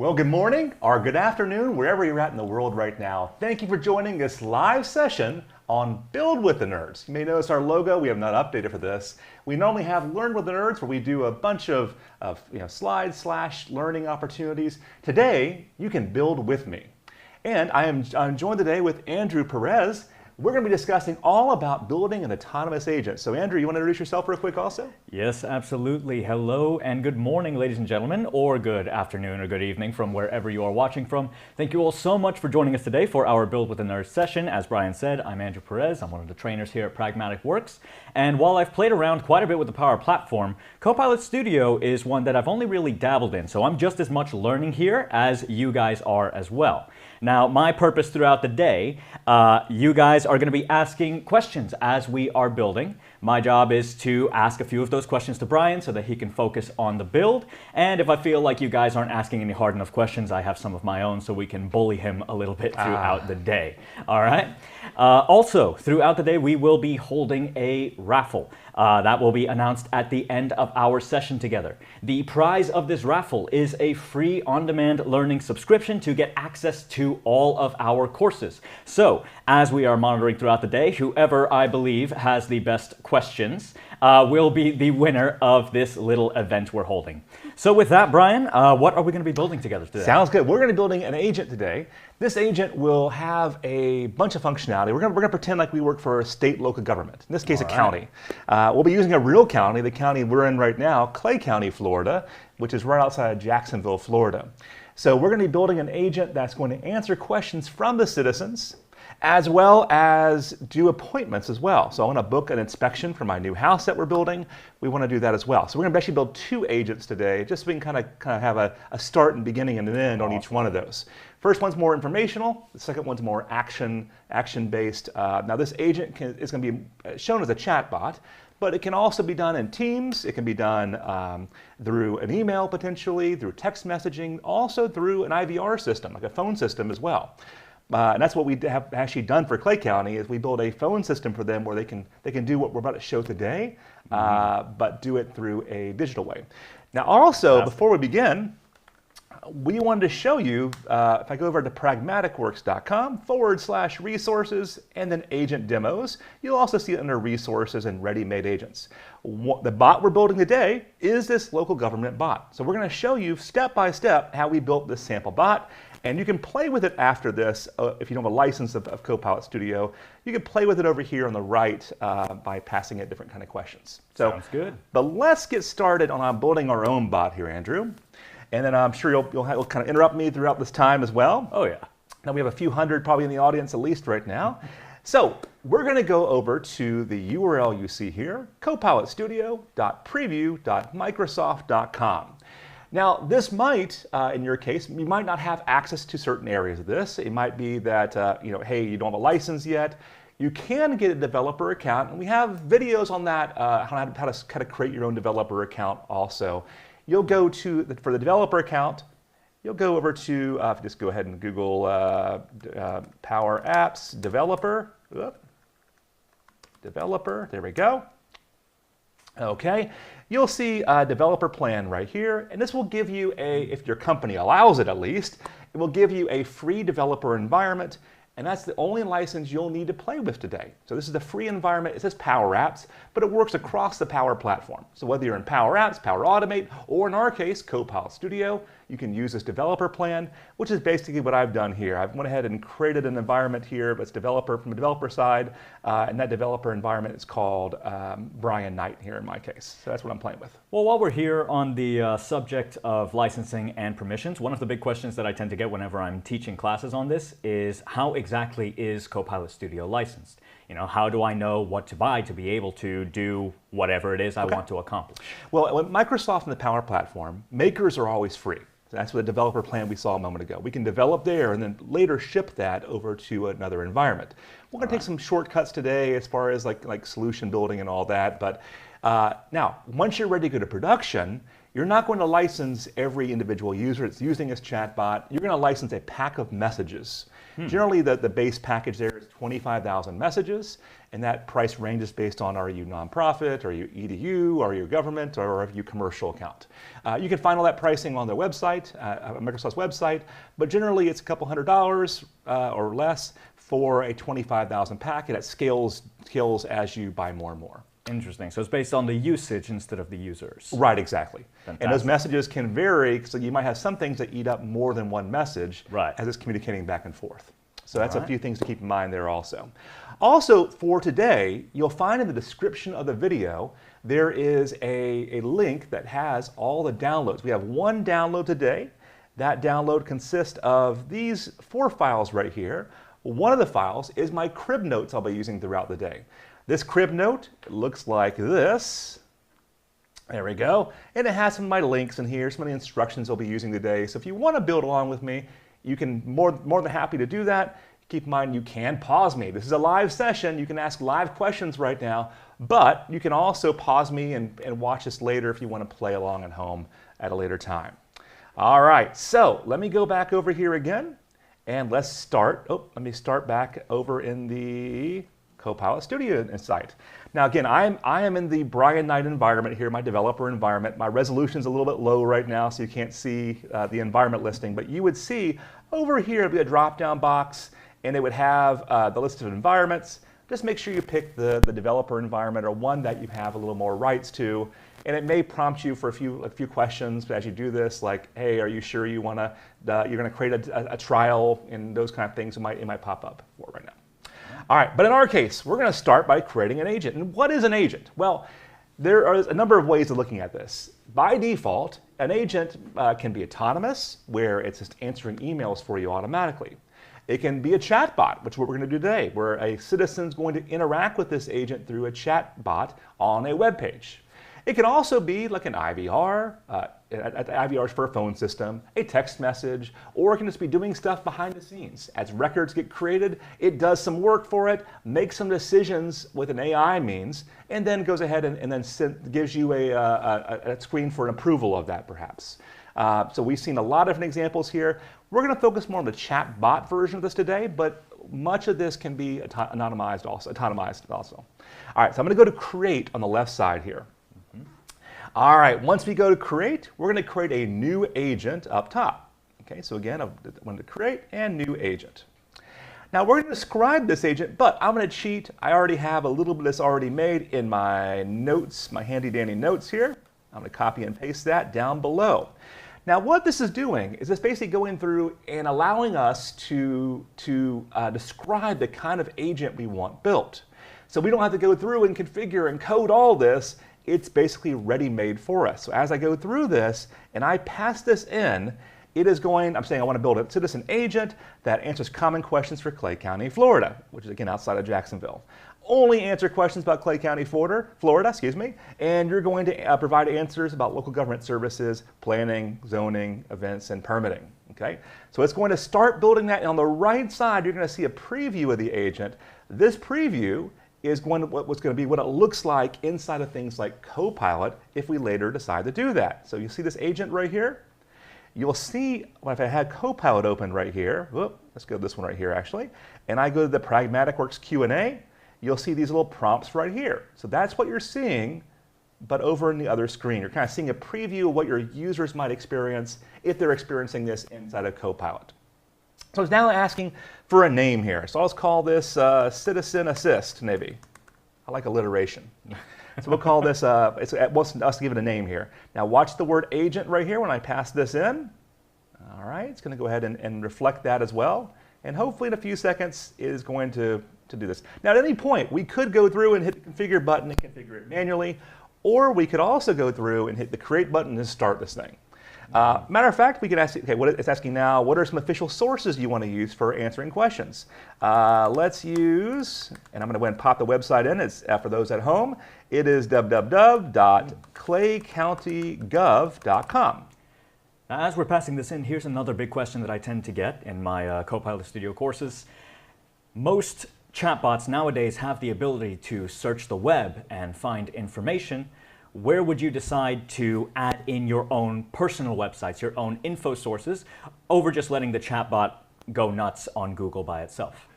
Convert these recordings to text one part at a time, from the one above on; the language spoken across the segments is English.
Well, good morning or good afternoon, wherever you're at in the world right now. Thank you for joining this live session on Build with the Nerds. You may notice our logo, we have not updated for this. We normally have Learn with the Nerds where we do a bunch of slides / learning opportunities. Today, you can build with me. And I'm joined today with Andrew Perez. We're going to be discussing all about building an autonomous agent. So Andrew, you want to introduce yourself real quick also? Yes, absolutely. Hello and good morning, ladies and gentlemen, or good afternoon or good evening from wherever you are watching from. Thank you all so much for joining us today for our Build with the Nerds session. As Brian said, I'm Andrew Perez. I'm one of the trainers here at Pragmatic Works. And while I've played around quite a bit with the Power Platform, Copilot Studio is one that I've only really dabbled in. So I'm just as much learning here as you guys are as well. Now, my purpose throughout the day, you guys are going to be asking questions as we are building. My job is to ask a few of those questions to Brian so that he can focus on the build. And if I feel like you guys aren't asking any hard enough questions, I have some of my own so we can bully him a little bit throughout the day. All right? Also, throughout the day, we will be holding a raffle. That will be announced at the end of our session together. The prize of this raffle is a free on-demand learning subscription to get access to all of our courses. So, as we are monitoring throughout the day, whoever I believe has the best questions will be the winner of this little event we're holding. So with that, Brian, what are we going to be building together today? Sounds good. We're going to be building an agent today. This agent will have a bunch of functionality. We're going to pretend like we work for a state, local government, in this case, a county. We'll be using a real county, the county we're in right now, Clay County, Florida, which is right outside of Jacksonville, Florida. So we're going to be building an agent that's going to answer questions from the citizens, as well as do appointments as well. So I want to book an inspection for my new house that we're building. We want to do that as well. So we're going to actually build 2 agents today, just so we can kind of have a start and beginning and an end on each one of those. First one's more informational. The second one's more action-based. Now this agent is going to be shown as a chat bot, but it can also be done in Teams. It can be done through an email potentially, through text messaging, also through an IVR system, like a phone system as well. And that's what we have actually done for Clay County, is we build a phone system for them where they can do what we're about to show today, but do it through a digital way. Now also, before we begin, we wanted to show you, if I go over to pragmaticworks.com/resources and then agent demos, you'll also see it under resources and ready-made agents. The bot we're building today is this local government bot. So we're going to show you step by step how we built this sample bot. And you can play with it after this. If you don't have a license of Copilot Studio, you can play with it over here on the right by passing it different kind of questions. So, sounds good. But let's get started on building our own bot here, Andrew. And then I'm sure you'll kind of interrupt me throughout this time as well. Oh, yeah. Now we have a few hundred probably in the audience at least right now. So we're going to go over to the URL you see here, copilotstudio.preview.microsoft.com. Now, this might, in your case, you might not have access to certain areas of this. It might be that, hey, you don't have a license yet. You can get a developer account, and we have videos on that, how to create your own developer account also. You'll go to, for the developer account, you'll go over to, just go ahead and Google Power Apps Developer. Developer, there we go. Okay, you'll see a developer plan right here, and this will give you if your company allows it at least, it will give you a free developer environment, and that's the only license you'll need to play with today. So this is the free environment. It says Power Apps, but it works across the Power Platform. So whether you're in Power Apps, Power Automate, or in our case, Copilot Studio, you can use this developer plan, which is basically what I've done here. I've went ahead and created an environment here, but it's developer from the developer side, and that developer environment is called Brian Knight here in my case. So that's what I'm playing with. Well, while we're here on the subject of licensing and permissions, one of the big questions that I tend to get whenever I'm teaching classes on this is how exactly is Copilot Studio licensed? How do I know what to buy to be able to do whatever it is I want to accomplish? Well, with Microsoft and the Power Platform, makers are always free. So that's what the developer plan we saw a moment ago. We can develop there and then later ship that over to another environment. We're going to take some shortcuts today as far as like solution building and all that. But now, once you're ready to go to production, you're not going to license every individual user that's using this chatbot. You're going to license a pack of messages. Generally, the base package there is 25,000 messages, and that price ranges based on are you nonprofit, are you EDU, are you government, or are you commercial account. You can find all that pricing on their website, Microsoft's website, but generally it's a couple $100 or less for a 25,000 packet that scales as you buy more and more. Interesting. So it's based on the usage instead of the users. Right, exactly. Fantastic. And those messages can vary, so you might have some things that eat up more than one message Right. as it's communicating back and forth. So that's All right. a few things to keep in mind there also. Also, for today, you'll find in the description of the video, there is a link that has all the downloads. We have one download today. That download consists of these 4 files right here. One of the files is my crib notes I'll be using throughout the day. This crib note looks like this. There we go. And it has some of my links in here, some of the instructions I'll be using today. So if you want to build along with me, you can more than happy to do that. Keep in mind you can pause me. This is a live session. You can ask live questions right now, but you can also pause me and watch this later if you want to play along at home at a later time. All right, so let me go back over here again and let's start. Let me start back over in the Copilot Studio site. Now again, I am in the Brian Knight environment here, my developer environment. My resolution is a little bit low right now, so you can't see the environment listing, but you would see over here would be a drop-down box, and it would have the list of environments. Just make sure you pick the developer environment or one that you have a little more rights to, and it may prompt you for a few questions as you do this, like, hey, are you sure you want to? You're going to create a trial, and those kind of things it might pop up for right now. All right, but in our case, we're going to start by creating an agent. And what is an agent? Well, there are a number of ways of looking at this. By default, an agent can be autonomous, where it's just answering emails for you automatically. It can be a chatbot, which is what we're going to do today, where a citizen's going to interact with this agent through a chatbot on a web page. It can also be like an IVR, IVRs for a phone system, a text message, or it can just be doing stuff behind the scenes. As records get created, it does some work for it, makes some decisions with an AI means, and then goes ahead and then gives you a screen for an approval of that, perhaps. So we've seen a lot of different examples here. We're going to focus more on the chatbot version of this today, but much of this can be autonomized also. All right, so I'm going to go to Create on the left side here. All right, once we go to Create, we're going to create a new agent up top. Okay, so again, I'm going to Create and New Agent. Now we're going to describe this agent, but I'm going to cheat. I already have a little bit of this already made in my notes, my handy dandy notes here. I'm going to copy and paste that down below. Now what this is doing is it's basically going through and allowing us to describe the kind of agent we want built. So we don't have to go through and configure and code all this. It's basically ready-made for us. So as I go through this and I pass this in, it is going, I'm saying I want to build a citizen agent that answers common questions for Clay County, Florida, which is again outside of Jacksonville. Only answer questions about Clay County, Florida, and you're going to provide answers about local government services, planning, zoning, events, and permitting. Okay, so it's going to start building that, and on the right side, you're going to see a preview of the agent. This preview is what's going to be what it looks like inside of things like Copilot if we later decide to do that. So you see this agent right here? You'll see, well, if I had Copilot open right here, let's go to this one right here actually, and I go to the Pragmatic Works Q&A, you'll see these little prompts right here. So that's what you're seeing, but over in the other screen. You're kind of seeing a preview of what your users might experience if they're experiencing this inside of Copilot. So it's now asking for a name here. So I'll just call this Citizen Assist, maybe. I like alliteration. So we'll call this, it wants us to give it a name here. Now watch the word agent right here when I pass this in. All right, it's going to go ahead and reflect that as well. And hopefully in a few seconds it is going to do this. Now at any point, we could go through and hit the configure button and configure it manually, or we could also go through and hit the create button and start this thing. Matter of fact, we could ask, okay, what it's asking now, what are some official sources you want to use for answering questions? Let's use, and I'm going to go ahead and pop the website in. It's for those at home. It is www.claycountygov.com. Now, as we're passing this in, here's another big question that I tend to get in my Copilot Studio courses. Most chatbots nowadays have the ability to search the web and find information. where would you decide to add in your own personal websites, your own info sources, over just letting the chatbot go nuts on Google by itself?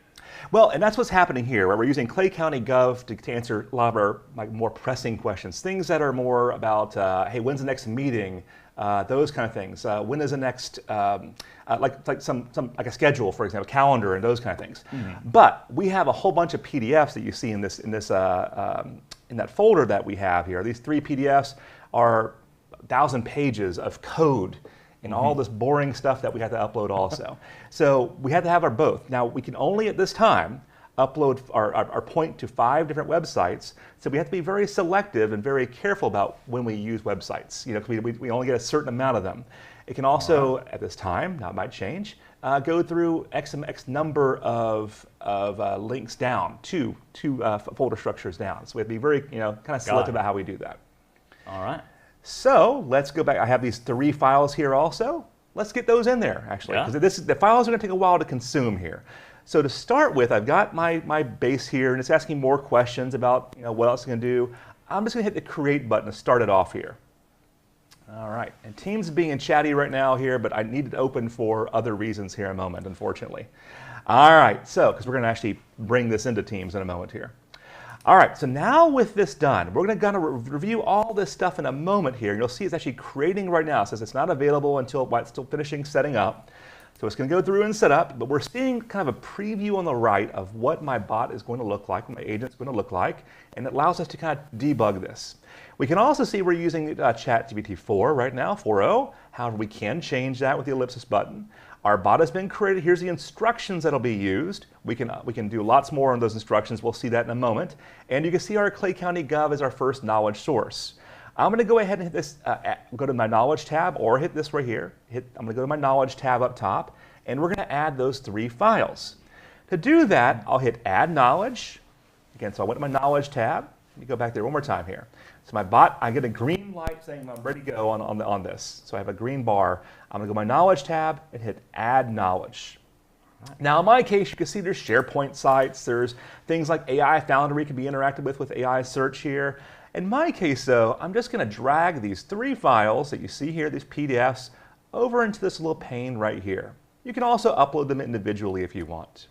Well, and that's what's happening here, where we're using Clay County Gov to answer a lot of our more pressing questions, things that are more about, hey, when's the next meeting? Those kind of things. When is the next, like a schedule, for example, calendar, and those kind of things. But we have a whole bunch of PDFs that you see in that folder that we have here. These 3 PDFs are 1,000 pages of code and all this boring stuff that we have to upload also. So we have to have our both. Now we can only at this time upload our point to 5 different websites. So we have to be very selective and very careful about when we use websites. You know, 'cause we only get a certain amount of them. It can also, at this time, now it might change, go through X number of links down, two folder structures down. So we have to be very, kind of selective about how we do that. All right. So let's go back. I have these 3 files here also. Let's get those in there, actually, because the files are going to take a while to consume here. So to start with, I've got my base here, and it's asking more questions about what else it's going to do. I'm just going to hit the Create button to start it off here. All right, and Teams is being chatty right now here, but I need it open for other reasons here in a moment, unfortunately. All right, so, because we're going to actually bring this into Teams in a moment here. All right, so now with this done, we're going to review all this stuff in a moment here. You'll see it's actually creating right now. It says it's not available until it's still finishing setting up. So it's going to go through and set up, but we're seeing kind of a preview on the right of what my bot is going to look like, what my agent's going to look like, and it allows us to kind of debug this. We can also see we're using ChatGPT 4 right now, 4.0. However, we can change that with the ellipsis button. Our bot has been created. Here's the instructions that'll be used. We can do lots more on those instructions. We'll see that in a moment. And you can see our Clay County Gov as our first knowledge source. I'm going to go ahead and hit this, go to my Knowledge tab, or hit this right here. I'm going to go to my Knowledge tab up top, and we're going to add those 3 files. To do that, I'll hit Add Knowledge. Again, so I went to my Knowledge tab. Let me go back there one more time here. So my bot, I get a green light saying I'm ready to go on this. So I have a green bar. I'm going to go to my Knowledge tab and hit Add Knowledge. Now in my case, you can see there's SharePoint sites. There's things like AI Foundry can be interacted with AI search here. In my case, though, I'm just going to drag these 3 files that you see here, these PDFs, over into this little pane right here. You can also upload them individually if you want.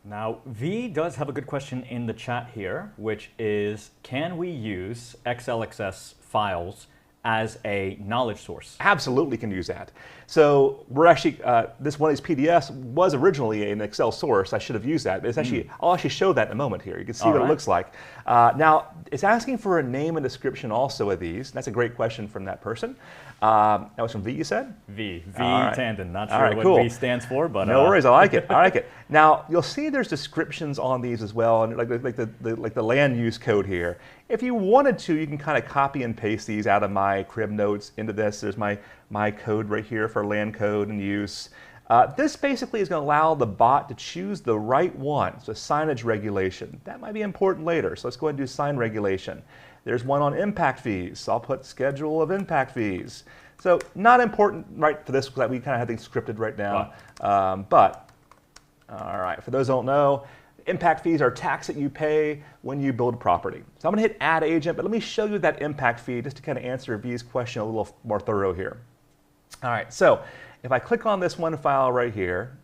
Now, V does have a good question in the chat here, which is, can we use XLXS files as a knowledge source? Absolutely can use that. So we're actually, this one of these PDFs was originally an Excel source. I should have used that. It's actually, I'll actually show that in a moment here. You can see what it looks like. Now, it's asking for a name and description also of these. That's a great question from that person. That was from V, you said? V Tandon. Not sure what V stands for, but no worries. I like it. I like it. Now you'll see there's descriptions on these as well, and like the land use code here. If you wanted to, you can kind of copy and paste these out of my crib notes into this. There's my code right here for land code and use. This basically is going to allow the bot to choose the right one. So signage regulation. That might be important later. So let's go ahead and do sign regulation. There's one on impact fees. So I'll put schedule of impact fees. So not important right for this because we kind of have things scripted right now. But all right, for those who don't know, impact fees are tax that you pay when you build property. So I'm going to hit Add Agent, but let me show you that impact fee just to kind of answer V's question a little more thorough here. All right, so if I click on this one file right here,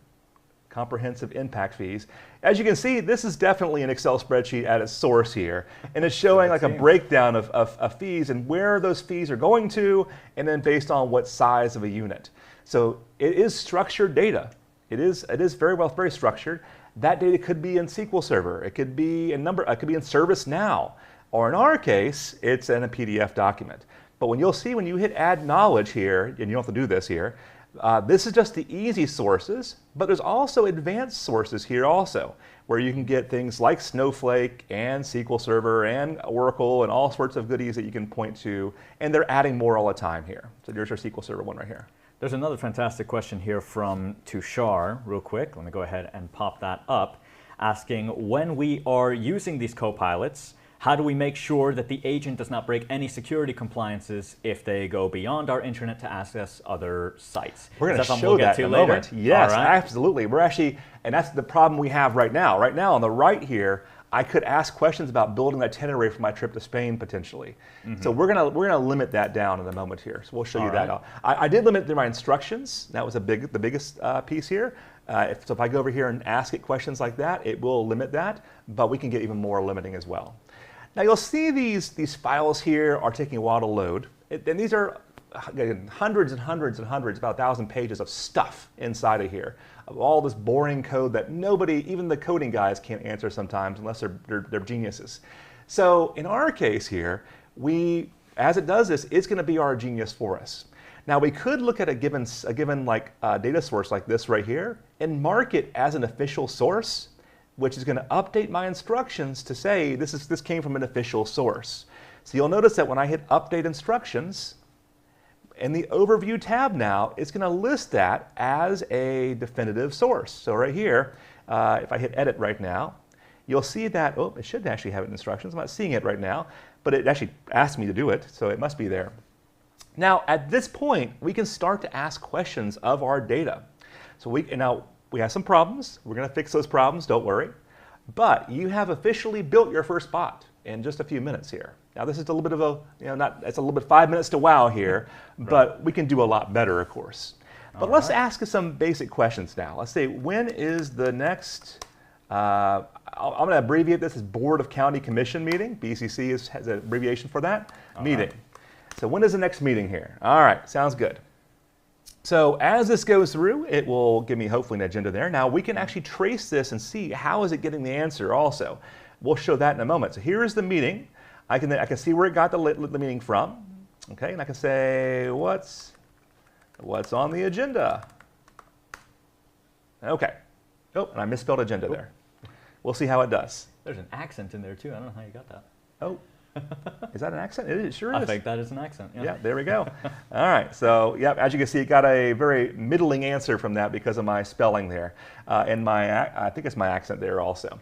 comprehensive impact fees, as you can see, this is definitely an Excel spreadsheet at its source here, and it's showing like a breakdown of fees and where those fees are going to, and then based on what size of a unit. So it is structured data. It is very structured. That data could be in SQL Server. It could be in it could be in ServiceNow, or in our case, it's in a PDF document. But when you hit Add Knowledge here, and you don't have to do this here, this is just the easy sources, but there's also advanced sources here also, where you can get things like Snowflake and SQL Server and Oracle and all sorts of goodies that you can point to, and they're adding more all the time here. So there's our SQL Server one right here. There's another fantastic question here from Tushar, real quick. Let me go ahead and pop that up, asking, when we are using these copilots, how do we make sure that the agent does not break any security compliances if they go beyond our internet to access other sites? We're going to show that in a moment. Yes, absolutely. We're actually, and that's the problem we have right now. Right now on the right here, I could ask questions about building that itinerary for my trip to Spain potentially. So we're gonna limit that down in a moment here. So we'll show you that. I did limit my instructions. That was the biggest piece here. So if I go over here and ask it questions like that, it will limit that, but we can get even more limiting as well. Now you'll see these files here are taking a while to load, and these are hundreds and hundreds and hundreds, about 1,000 pages of stuff inside of here, of all this boring code that nobody, even the coding guys, can't answer sometimes unless they're geniuses. So in our case here, as it does this, it's going to be our genius for us. Now we could look at a given data source like this right here and mark it as an official source, which is going to update my instructions to say this came from an official source. So you'll notice that when I hit Update Instructions, in the Overview tab now, it's going to list that as a definitive source. So right here, if I hit Edit right now, you'll see that, it should actually have it in instructions. I'm not seeing it right now, but it actually asked me to do it, so it must be there. Now, at this point, we can start to ask questions of our data. So we have some problems. We're going to fix those problems, don't worry. But you have officially built your first bot in just a few minutes here. Now this is a little bit of it's a little bit 5 minutes to wow here, but we can do a lot better, of course. But let's ask some basic questions now. Let's say, when is the next, I'm going to abbreviate this as Board of County Commission meeting. BCC has an abbreviation for that, meeting. So when is the next meeting here? All right, sounds good. So as this goes through, it will give me hopefully an agenda there. Now we can actually trace this and see how is it getting the answer also. We'll show that in a moment. So here is the meeting. I can see where it got the meeting from. Okay, and I can say what's on the agenda. Okay. Oh, and I misspelled agenda there. We'll see how it does. There's an accent in there too. I don't know how you got that. Oh. Is that an accent? It sure is. I think that is an accent. Yeah, there we go. All right, so as you can see, it got a very middling answer from that because of my spelling there, and I think it's my accent there also.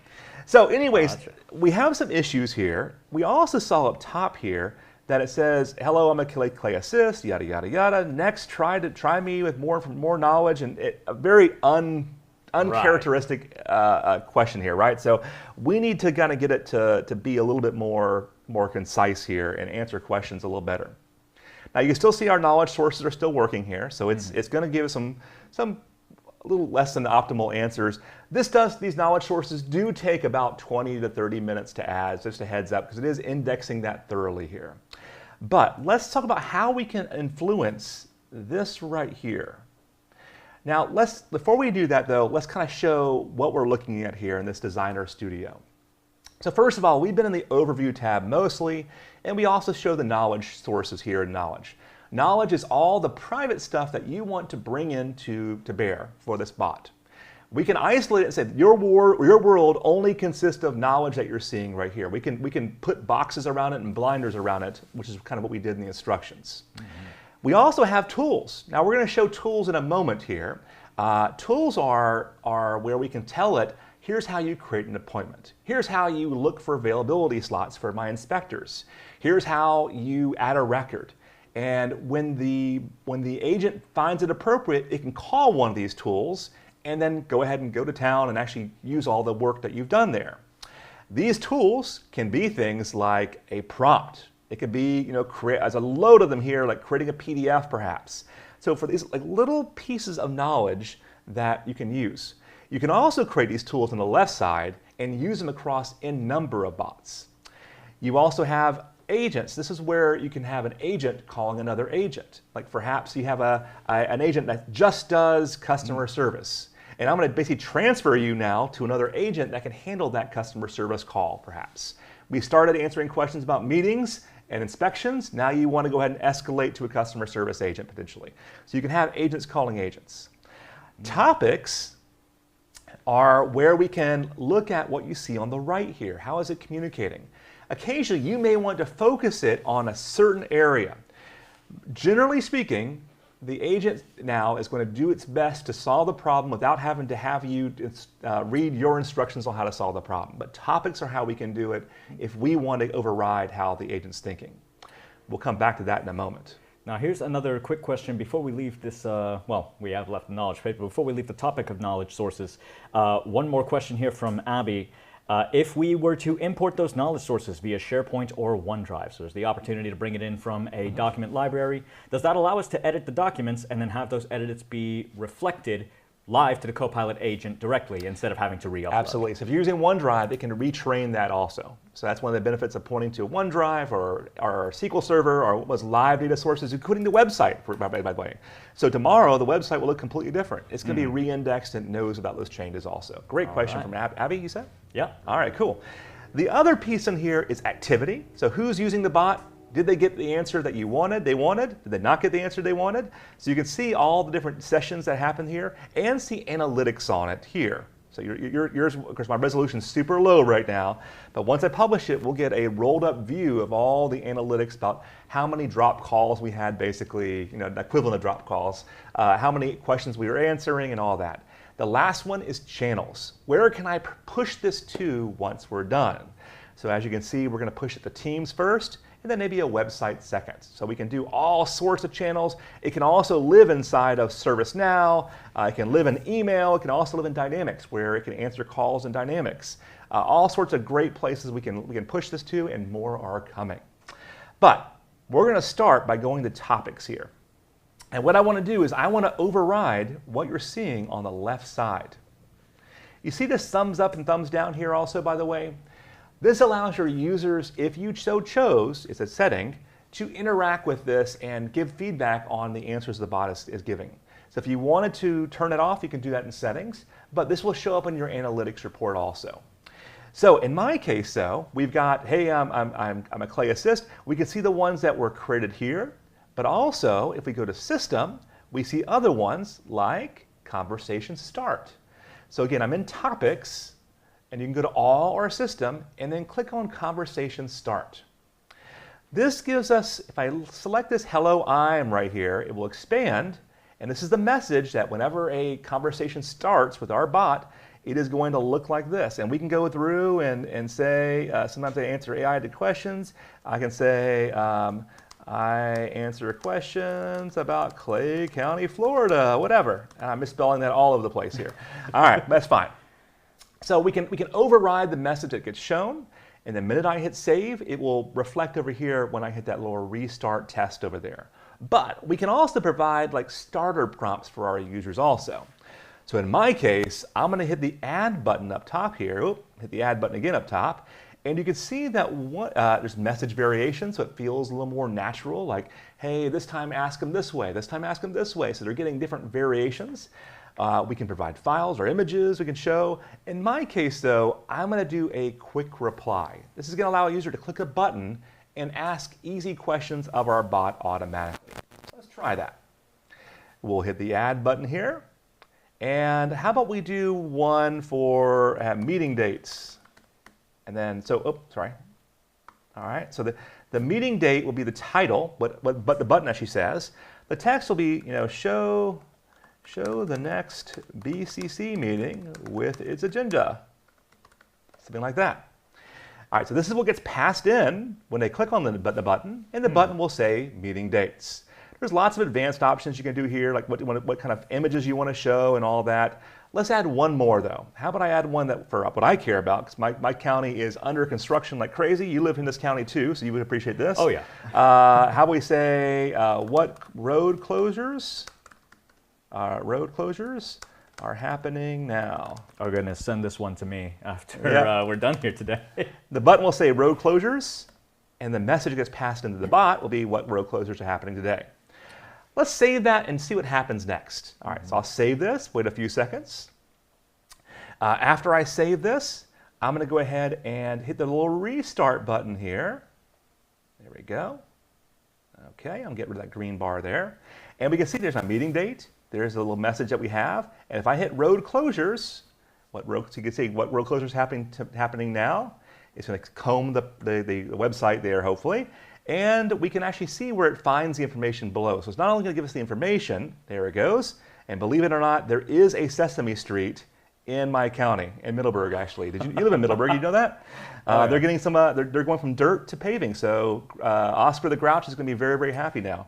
So anyways, we have some issues here. We also saw up top here that it says, hello, I'm a Clay Assist, yada, yada, yada. Next, try me with more knowledge, and a very uncharacteristic question here, right? So we need to kind of get it to be a little bit more concise here and answer questions a little better. Now you can still see our knowledge sources are still working here, so it's going to give us some a little less than optimal answers. These knowledge sources do take about 20 to 30 minutes to add, just a heads up, because it is indexing that thoroughly here. But let's talk about how we can influence this right here. Now, before we do that though, let's kind of show what we're looking at here in this Designer Studio. So first of all, we've been in the Overview tab mostly, and we also show the knowledge sources here in Knowledge. Knowledge is all the private stuff that you want to bring in to bear for this bot. We can isolate it and say your world only consists of knowledge that you're seeing right here. We can put boxes around it and blinders around it, which is kind of what we did in the instructions. We also have tools. Now we're going to show tools in a moment here. Tools are where we can tell it, here's how you create an appointment. Here's how you look for availability slots for my inspectors. Here's how you add a record. And when the agent finds it appropriate, it can call one of these tools and then go ahead and go to town and actually use all the work that you've done there. These tools can be things like a prompt. It could be, as a load of them here, like creating a PDF perhaps. So for these little pieces of knowledge that you can use. You can also create these tools on the left side and use them across a number of bots. You also have agents. This is where you can have an agent calling another agent. Like perhaps you have an agent that just does customer service. And I'm going to basically transfer you now to another agent that can handle that customer service call perhaps. We started answering questions about meetings and inspections. Now you want to go ahead and escalate to a customer service agent potentially. So you can have agents calling agents. Topics are where we can look at what you see on the right here. How is it communicating? Occasionally, you may want to focus it on a certain area. Generally speaking, the agent now is going to do its best to solve the problem without having to have you read your instructions on how to solve the problem. But topics are how we can do it if we want to override how the agent's thinking. We'll come back to that in a moment. Now here's another quick question before we leave this, we have left the knowledge page, but before we leave the topic of knowledge sources, one more question here from Abby. If we were to import those knowledge sources via SharePoint or OneDrive, so there's the opportunity to bring it in from a document library, does that allow us to edit the documents and then have those edits be reflected live to the Copilot agent directly instead of having to re-upload? Absolutely. So if you're using OneDrive, it can retrain that also. So that's one of the benefits of pointing to OneDrive or SQL Server or what was live data sources, including the website, by the way. So tomorrow, the website will look completely different. It's going to be re-indexed and knows about those changes also. Great question from Abby, you said? Yeah. All right, cool. The other piece in here is activity. So who's using the bot? Did they get the answer that you wanted? Did they not get the answer they wanted? So you can see all the different sessions that happen here and see analytics on it here. So yours, of course, my resolution is super low right now, but once I publish it, we'll get a rolled up view of all the analytics about how many drop calls we had, basically, the equivalent of drop calls, how many questions we were answering and all that. The last one is channels. Where can I push this to once we're done? So as you can see, we're going to push it to Teams first, and then maybe a website second. So we can do all sorts of channels. It can also live inside of ServiceNow. It can live in email. It can also live in Dynamics, where it can answer calls in Dynamics. All sorts of great places we can push this to, and more are coming. But we're going to start by going to topics here. And what I want to do is I want to override what you're seeing on the left side. You see this thumbs up and thumbs down here also, by the way? This allows your users, if you so chose, it's a setting, to interact with this and give feedback on the answers the bot is giving. So if you wanted to turn it off, you can do that in settings, but this will show up in your analytics report also. So in my case, though, we've got, hey, I'm a Clay Assist. We can see the ones that were created here, but also if we go to System, we see other ones like Conversation Start. So again, I'm in Topics, and you can go to All or System, and then click on Conversation Start. This gives us, if I select this Hello, I'm right here, it will expand, and this is the message that whenever a conversation starts with our bot, it is going to look like this. And we can go through and say, sometimes I answer AI-to questions. I can say, I answer questions about Clay County, Florida, whatever. And I'm misspelling that all over the place here. All right, that's fine. So we can override the message that gets shown, and the minute I hit save, it will reflect over here when I hit that little restart test over there. But we can also provide like starter prompts for our users also. So in my case, I'm going to hit the add button up top here. Hit the add button again up top, and you can see that there's message variation, so it feels a little more natural, like, hey, this time ask them this way, this time ask them this way. So they're getting different variations. We can provide files or images we can show. In my case, though, I'm going to do a quick reply. This is going to allow a user to click a button and ask easy questions of our bot automatically. Let's try that. We'll hit the add button here. And how about we do one for meeting dates? And then, sorry. All right, so the meeting date will be the title, but the button actually says. The text will be, show the next BCC meeting with its agenda. Something like that. All right, so this is what gets passed in when they click on the button, and the button will say meeting dates. There's lots of advanced options you can do here, like what kind of images you want to show and all that. Let's add one more, though. How about I add one that for what I care about, because my county is under construction like crazy. You live in this county, too, so you would appreciate this. Oh, yeah. How about we say what road closures are happening now? Oh, goodness, send this one to me after we're done here today. The button will say road closures, and the message that gets passed into the bot will be what road closures are happening today. Let's save that and see what happens next. All right, so I'll save this, wait a few seconds. After I save this, I'm going to go ahead and hit the little restart button here. There we go. Okay, I'm getting rid of that green bar there. And we can see there's my meeting date. There's a little message that we have. And if I hit road closures, so you can see what road closures happening now. It's going to comb the website there, hopefully. And we can actually see where it finds the information below. So it's not only going to give us the information, there it goes, and believe it or not, there is a Sesame Street in my county, in Middleburg, actually. You live in Middleburg, you know that? Yeah. They're getting some, they're going from dirt to paving, so Oscar the Grouch is going to be very, very happy now.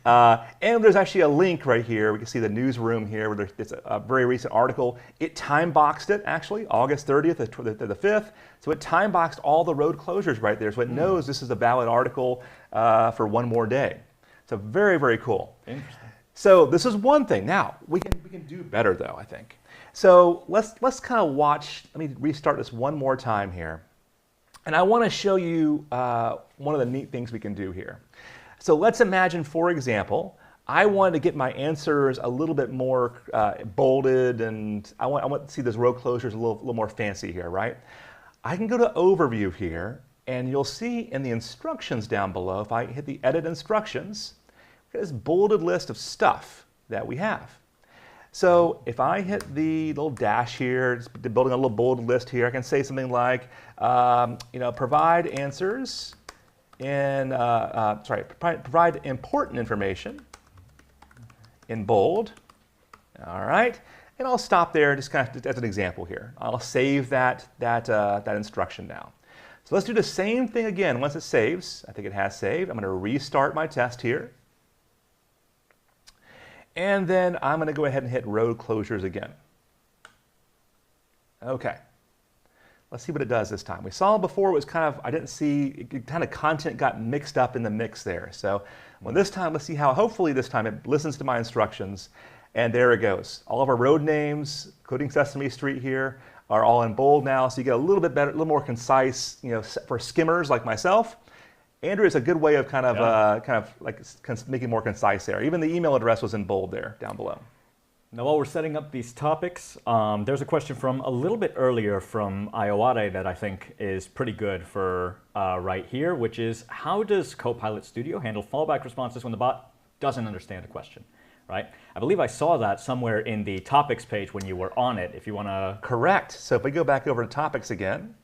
And there's actually a link right here. We can see the newsroom here where it's a very recent article. It time boxed it actually, August 30th to the 5th. So it time boxed all the road closures right there. So it knows this is a valid article for one more day. So very, very cool. Interesting. So this is one thing. Now we can do better though, I think. So let's kind of watch. Let me restart this one more time here. And I want to show you one of the neat things we can do here. So let's imagine, for example, I wanted to get my answers a little bit more bolded, and I want to see those row closures a little more fancy here, right? I can go to Overview here, and you'll see in the instructions down below, if I hit the Edit Instructions, we have this bolded list of stuff that we have. So if I hit the little dash here, just building a little bolded list here, I can say something like, provide answers in, provide important information in bold. All right, and I'll stop there just kind of as an example here. I'll save that instruction now. So let's do the same thing again once it saves. I think it has saved. I'm going to restart my test here. And then I'm going to go ahead and hit road closures again. Okay. Let's see what it does this time. We saw before it was kind of, I didn't see, kind of content got mixed up in the mix there. So this time, let's see how, hopefully this time it listens to my instructions. And there it goes. All of our road names, including Sesame Street here, are all in bold now. So you get a little bit better, a little more concise, for skimmers like myself. Andrew is a good way of kind of making more concise there. Even the email address was in bold there down below. Now, while we're setting up these topics, there's a question from a little bit earlier from Iowade that I think is pretty good for right here, which is how does Copilot Studio handle fallback responses when the bot doesn't understand a question? Right? I believe I saw that somewhere in the topics page when you were on it. If you want to. Correct. So if we go back over to topics again.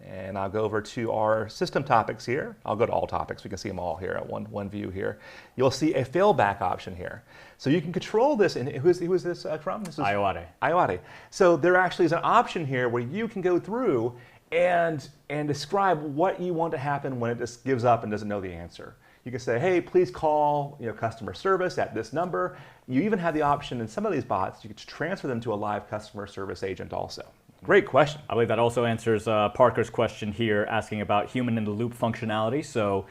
And I'll go over to our system topics here. I'll go to all topics. We can see them all here at one view here. You'll see a failback option here. So you can control this. And who is this from? This is Iowade. Iowade. So there actually is an option here where you can go through and describe what you want to happen when it just gives up and doesn't know the answer. You can say, hey, please call customer service at this number. You even have the option in some of these bots, you can transfer them to a live customer service agent also. Great question. I believe that also answers Parker's question here, asking about human-in-the-loop functionality. So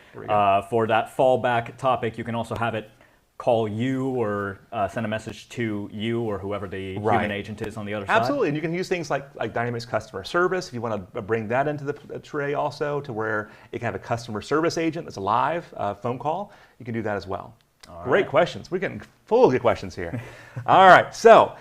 for that fallback topic, you can also have it call you or send a message to you or whoever the human agent is on the other side. Absolutely, and you can use things like Dynamics Customer Service if you want to bring that into the tray also, to where it can have a customer service agent that's a live phone call. You can do that as well. Great questions. We're getting full of good questions here. All right, so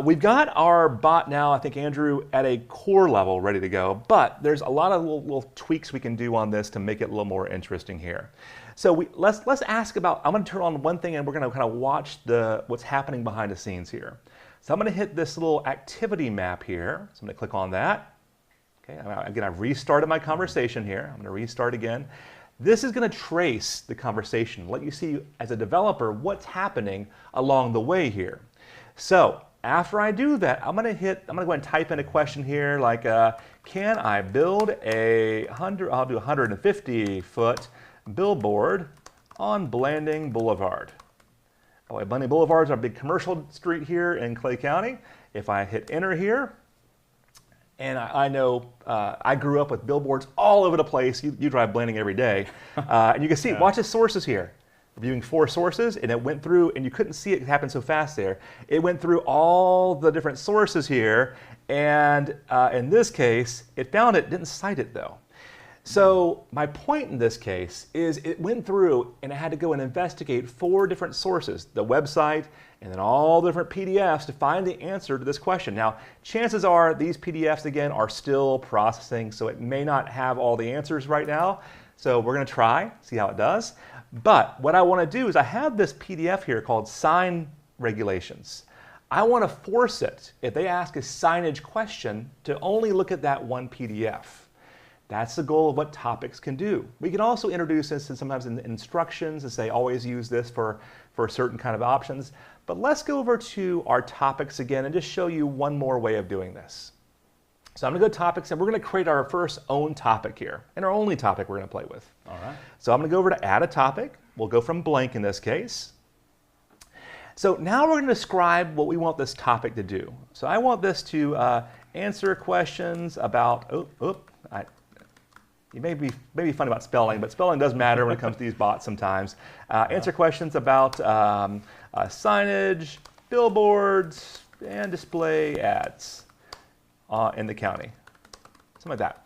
we've got our bot now, I think, Andrew, at a core level ready to go, but there's a lot of little tweaks we can do on this to make it a little more interesting here. So let's ask about, I'm going to turn on one thing and we're going to kind of watch what's happening behind the scenes here. So I'm going to hit this little activity map here. So I'm going to click on that. Okay, again, I've restarted my conversation here. I'm going to restart again. This is going to trace the conversation, let you see as a developer what's happening along the way here. So after I do that, I'm going to go ahead and type in a question here like, can I build I'll do 150-foot billboard on Blanding Boulevard. Oh, Blanding Boulevard is our big commercial street here in Clay County. If I hit enter here, and I know I grew up with billboards all over the place. You drive Blanding every day. And you can see, watch the sources here. Reviewing 4 sources, and it went through, and you couldn't see it happen so fast there. It went through all the different sources here, and in this case, it found it, didn't cite it though. So my point in this case is it went through and it had to go and investigate 4 different sources, the website, and then all the different PDFs to find the answer to this question. Now, chances are these PDFs, again, are still processing, so it may not have all the answers right now. So we're going to try, see how it does. But what I want to do is I have this PDF here called Sign Regulations. I want to force it, if they ask a signage question, to only look at that one PDF. That's the goal of what topics can do. We can also introduce this sometimes in instructions and say always use this for certain kind of options. But let's go over to our topics again and just show you one more way of doing this. So I'm going to go to topics and we're going to create our first own topic here and our only topic we're going to play with. All right. So I'm going to go over to add a topic. We'll go from blank in this case. So now we're going to describe what we want this topic to do. So I want this to answer questions about, you may be funny about spelling, but spelling does matter when it comes to these bots sometimes. Answer questions about signage, billboards, and display ads in the county. Something like that.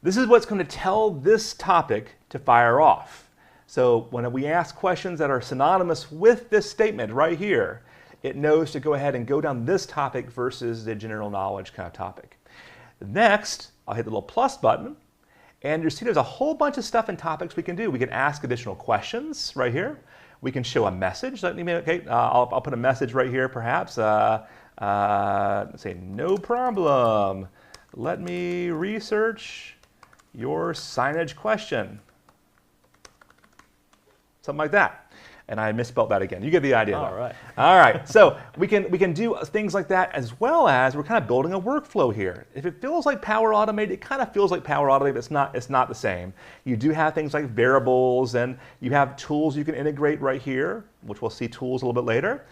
This is what's going to tell this topic to fire off. So when we ask questions that are synonymous with this statement right here, it knows to go ahead and go down this topic versus the general knowledge kind of topic. Next, I'll hit the little plus button, and you see there's a whole bunch of stuff in topics we can do. We can ask additional questions right here. We can show a message. I'll put a message right here perhaps. Let's say, no problem. Let me research your signage question. Something like that. And I misspelled that again. You get the idea. All right. All right. So we can do things like that, as well as we're kind of building a workflow here. If it feels like Power Automate, it kind of feels like Power Automate, but it's not the same. You do have things like variables, and you have tools you can integrate right here, which we'll see tools a little bit later.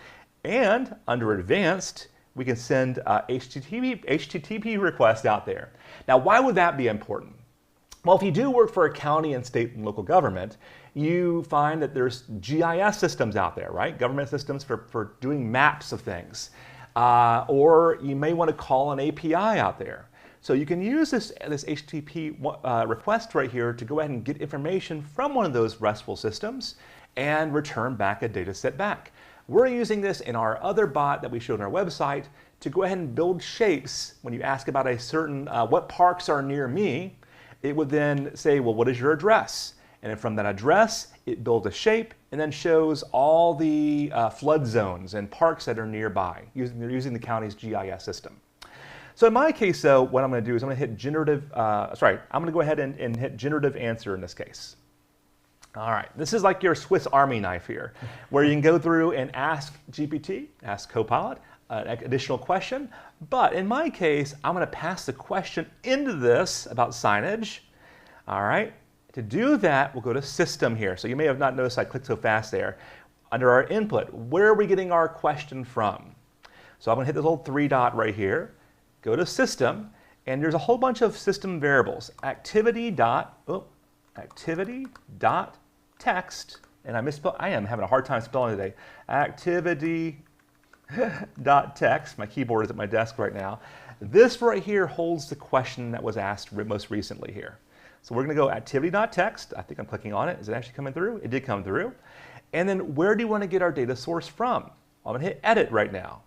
And under Advanced, we can send HTTP requests out there. Now, why would that be important? Well, if you do work for a county and state and local government, you find that there's GIS systems out there, right? Government systems for doing maps of things. Or you may want to call an API out there. So you can use this HTTP request right here to go ahead and get information from one of those RESTful systems and return back a data set back. We're using this in our other bot that we showed on our website to go ahead and build shapes. When you ask about a certain, what parks are near me, it would then say, well, what is your address? And then from that address, it builds a shape and then shows all the flood zones and parks that are nearby using the county's GIS system. So in my case, though, what I'm going to do is I'm going to hit generative, I'm going to go ahead and hit generative answer in this case. All right, this is like your Swiss Army knife here, where you can go through and ask GPT, ask Copilot, an additional question. But in my case, I'm going to pass the question into this about signage. All right. To do that, we'll go to System here. So you may have not noticed I clicked so fast there. Under our input, where are we getting our question from? So I'm going to hit this little 3 dot right here, go to System, and there's a whole bunch of system variables. Activity dot text, and I am having a hard time spelling today. Activity dot text. My keyboard is at my desk right now. This right here holds the question that was asked most recently here. So we're going to go activity.text. I think I'm clicking on it. Is it actually coming through? It did come through. And then where do you want to get our data source from? I'm going to hit edit right now.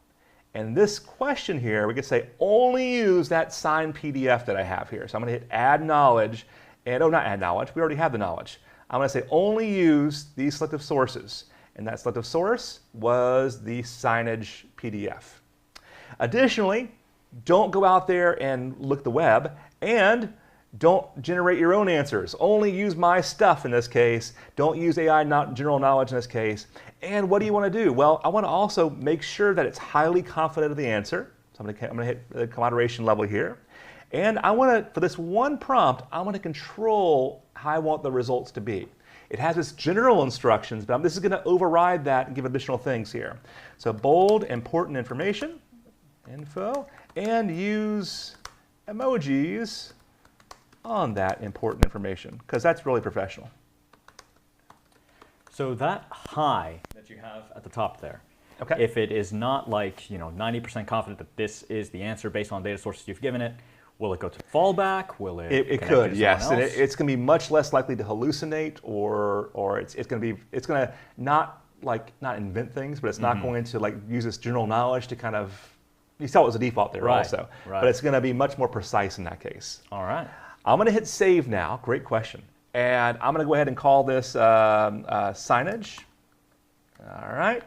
And this question here, we could say only use that signed PDF that I have here. So I'm going to hit add knowledge. And not add knowledge. We already have the knowledge. I'm going to say only use these selective sources. And that selective source was the signage PDF. Additionally, don't go out there and look the web, and don't generate your own answers. Only use my stuff in this case. Don't use AI general knowledge in this case. And what do you want to do? Well, I want to also make sure that it's highly confident of the answer. So I'm going to hit the moderation level here. And I want to, for this one prompt, I want to control how I want the results to be. It has its general instructions, but this is going to override that and give additional things here. So bold, important information, info, and use emojis on that important information, because that's really professional. So that high that you have at the top there, okay. If it is not like 90% confident that this is the answer based on data sources you've given it, will it go to fallback? Will it? It could, yes, and it's going to be much less likely to hallucinate, or it's going to not invent things, but it's not going to use its general knowledge to kind of. You saw it was a default there also, but it's going to be much more precise in that case. All right. I'm going to hit save now. Great question. And I'm going to go ahead and call this signage. All right.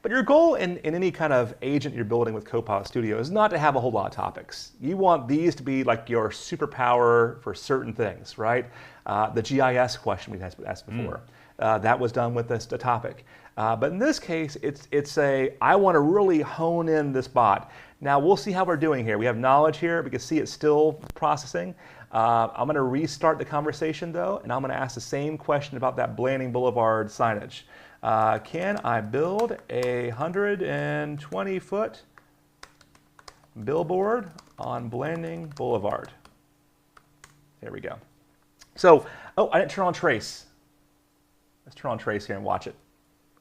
But your goal in any kind of agent you're building with Copilot Studio is not to have a whole lot of topics. You want these to be like your superpower for certain things, right? The GIS question we asked before. that was done with the topic. But in this case, I want to really hone in this bot. Now we'll see how we're doing here. We have knowledge here. We can see it's still processing. I'm going to restart the conversation though, and I'm going to ask the same question about that Blanding Boulevard signage. Can I build a 120-foot billboard on Blanding Boulevard? There we go. So, oh, I didn't turn on trace. Let's turn on trace here and watch it.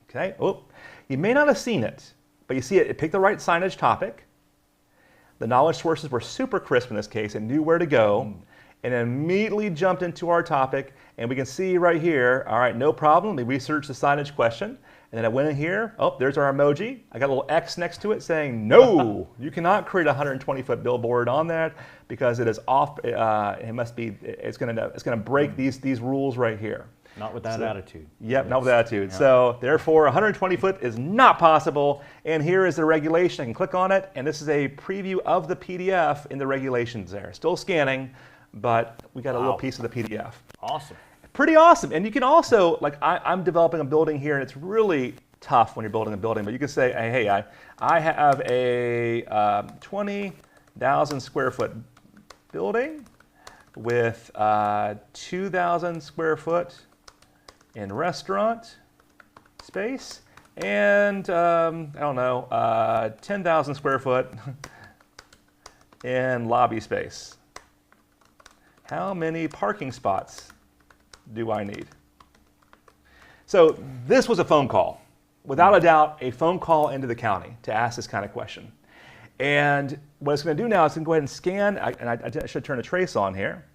Okay, oh, you may not have seen it, but you see it picked the right signage topic. The knowledge sources were super crisp in this case and knew where to go, and immediately jumped into our topic. And we can see right here, all right, no problem. We researched the signage question, and then I went in here. Oh, there's our emoji. I got a little X next to it saying, no, you cannot create a 120-foot billboard on that because it is off. It's going to break these rules right here. Not with that attitude. Yep, not with that attitude. Yep. So therefore, 120 foot is not possible. And here is the regulation. I can click on it, and this is a preview of the PDF in the regulations there. Still scanning, but we got a little piece of the PDF. Awesome. Pretty awesome. And you can also, like I'm developing a building here, and it's really tough when you're building a building, but you can say, hey, I have a 20,000 square foot building with 2,000 square foot in restaurant space, and I don't know, 10,000 square foot in lobby space. How many parking spots do I need? So this was a phone call. Without a doubt, a phone call into the county to ask this kind of question. And what it's going to do now is it's going to go ahead and scan, and I should turn a trace on here.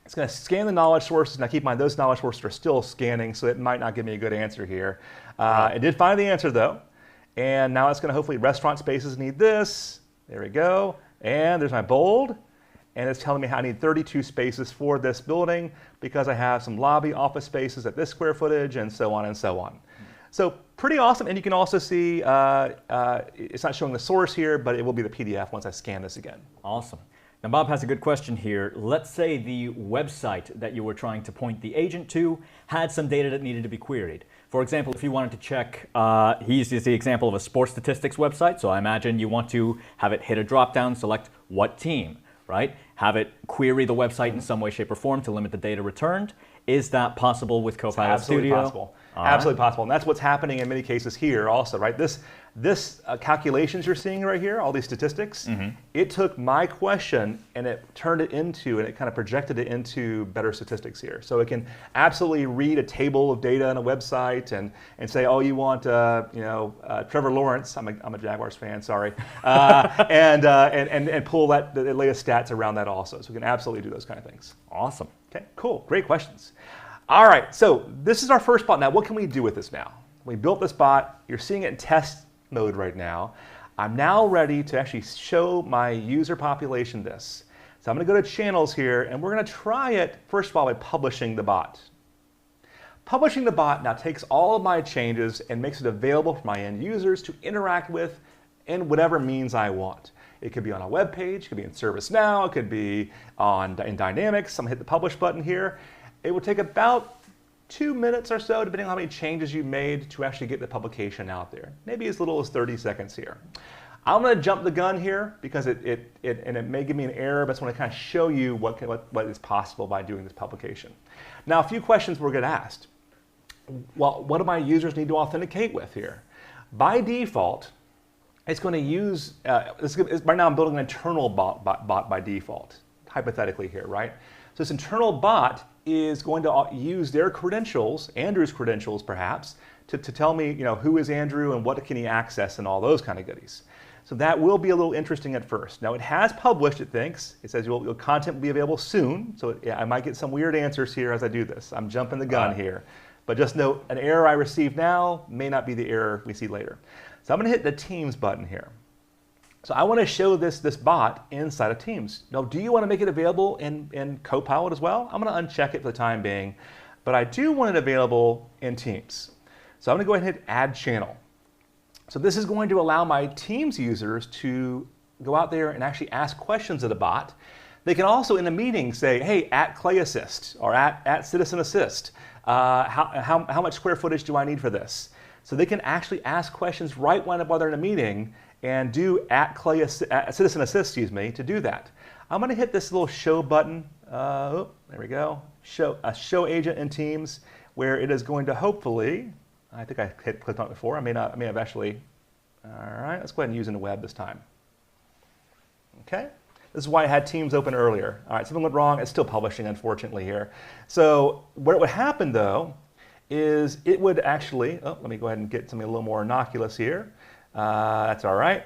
It's going to scan the knowledge sources. Now keep in mind, those knowledge sources are still scanning, so it might not give me a good answer here. It did find the answer though. And now it's going to hopefully, restaurant spaces need this. There we go. And there's my bold. And it's telling me how I need 32 spaces for this building because I have some lobby office spaces at this square footage and so on and so on. So pretty awesome. And you can also see, it's not showing the source here, but it will be the PDF once I scan this again. Awesome. Now Bob has a good question here. Let's say the website that you were trying to point the agent to had some data that needed to be queried. For example, if you wanted to check, he uses the example of a sports statistics website, so I imagine you want to have it hit a drop-down, select what team, right? Have it query the website in some way, shape, or form to limit the data returned. Is that possible with Copilot Studio? Possible. Absolutely possible. And that's what's happening in many cases here also, right? This calculations you're seeing right here, all these statistics, it took my question and it turned it into, and it kind of projected it into better statistics here. So it can absolutely read a table of data on a website and say, oh, you want, Trevor Lawrence, I'm a Jaguars fan, sorry, and pull the latest stats around that also. So we can absolutely do those kind of things. Awesome. Okay, cool, great questions. All right, so this is our first bot. Now, what can we do with this now? We built this bot. You're seeing it in test mode right now. I'm now ready to actually show my user population this. So I'm going to go to channels here, and we're going to try it, first of all, by publishing the bot. Publishing the bot now takes all of my changes and makes it available for my end users to interact with in whatever means I want. It could be on a web page, it could be in ServiceNow, it could be in Dynamics. I'm going to hit the publish button here. It will take about 2 minutes or so, depending on how many changes you made to actually get the publication out there. Maybe as little as 30 seconds here. I'm going to jump the gun here because it may give me an error, but I just want to kind of show you what is possible by doing this publication. Now, a few questions we're getting asked. Well, what do my users need to authenticate with here? By default, it's going to use, right now I'm building an internal bot by default, hypothetically here, right? So this internal bot is going to use their credentials, Andrew's credentials perhaps, to tell me, who is Andrew and what can he access and all those kind of goodies. So that will be a little interesting at first. Now it has published, it thinks. It says your content will be available soon. So I might get some weird answers here as I do this. I'm jumping the gun here. But just note, an error I receive now may not be the error we see later. So I'm going to hit the Teams button here. So I want to show this bot inside of Teams. Now, do you want to make it available in Copilot as well? I'm going to uncheck it for the time being, but I do want it available in Teams. So I'm going to go ahead and hit Add Channel. So this is going to allow my Teams users to go out there and actually ask questions of the bot They can also in a meeting say, hey, at Clay Assist or at Citizen Assist, how much square footage do I need for this? So they can actually ask questions right while they're in a meeting and do at Citizen Assist, excuse me, to do that. I'm going to hit this little show button. There we go. Show agent in Teams, where it is going to hopefully, I think I clicked on it before. I may have actually. All right, let's go ahead and use it in the web this time. Okay. This is why I had Teams open earlier. All right, something went wrong. It's still publishing, unfortunately, here. So what would happen, though, is it would actually, let me go ahead and get something a little more innocuous here. That's all right.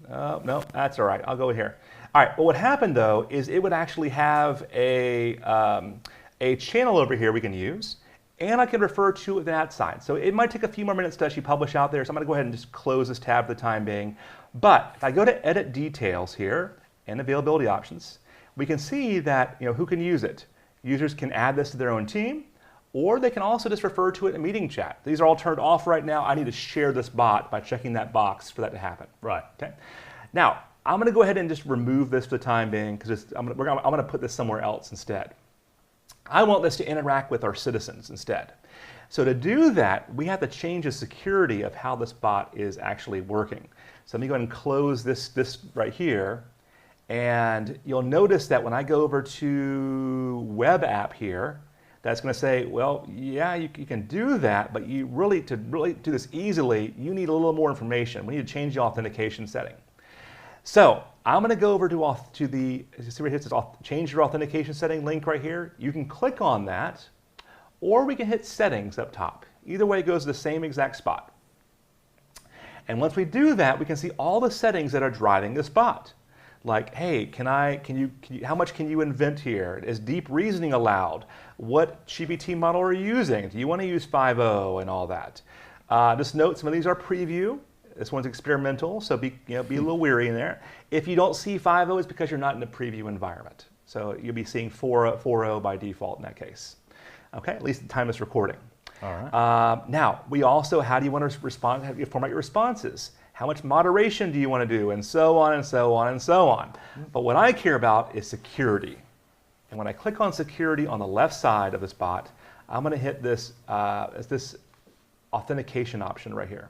No, that's all right. I'll go here. All right, what would happen, though, is it would actually have a channel over here we can use, and I can refer to that side. So it might take a few more minutes to actually publish out there, so I'm going to go ahead and just close this tab for the time being. But if I go to Edit Details here, and Availability Options, we can see that who can use it. Users can add this to their own team, or they can also just refer to it in meeting chat. These are all turned off right now. I need to share this bot by checking that box for that to happen. Right. Okay. Now, I'm going to go ahead and just remove this for the time being because I'm going to put this somewhere else instead. I want this to interact with our citizens instead. So to do that, we have to change the security of how this bot is actually working. So let me go ahead and close this right here. And you'll notice that when I go over to Web App here, that's going to say, well, yeah, you can do that, but to really do this easily, you need a little more information. We need to change the authentication setting. So I'm going to go over to the see where it says change your authentication setting link right here. You can click on that, or we can hit settings up top. Either way, it goes to the same exact spot. And once we do that, we can see all the settings that are driving this bot. Like, hey, how much can you invent here? Is deep reasoning allowed? What GPT model are you using? Do you want to use 5.0 and all that? Just note, some of these are preview. This one's experimental, so be a little weary in there. If you don't see 5.0, it's because you're not in a preview environment. So you'll be seeing 4.0 by default in that case. Okay, at least at the time it's recording. All right. Now, we also, how do you want to respond? How do you format your responses? How much moderation do you want to do? And so on and so on and so on. But what I care about is security. And when I click on security on the left side of this bot, I'm going to hit this authentication option right here.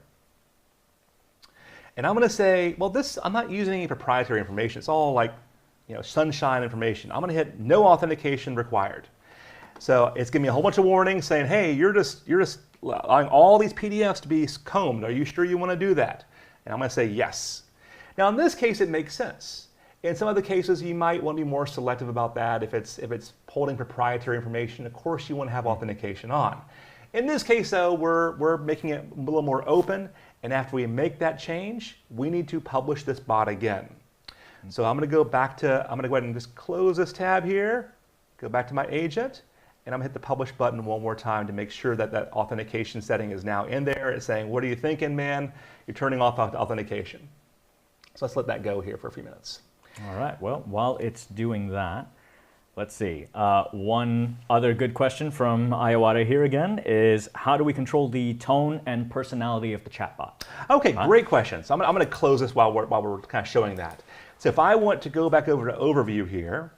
And I'm going to say, well, I'm not using any proprietary information. It's all like, sunshine information. I'm going to hit no authentication required. So it's giving me a whole bunch of warnings saying, hey, you're just allowing all these PDFs to be combed. Are you sure you want to do that? And I'm going to say yes. Now in this case, it makes sense. In some other cases, you might want to be more selective about that. If it's holding proprietary information, of course you want to have authentication on. In this case, though, we're making it a little more open. And after we make that change, we need to publish this bot again. So I'm going to go ahead and just close this tab here, go back to my agent, and I'm going to hit the publish button one more time to make sure that that authentication setting is now in there. It's saying, what are you thinking, man? You're turning off authentication. So let's let that go here for a few minutes. All right, well, while it's doing that, let's see. One other good question from Iowata here again is, how do we control the tone and personality of the chatbot? Okay, great question. So I'm going to close this while we're kind of showing that. So if I want to go back over to Overview here,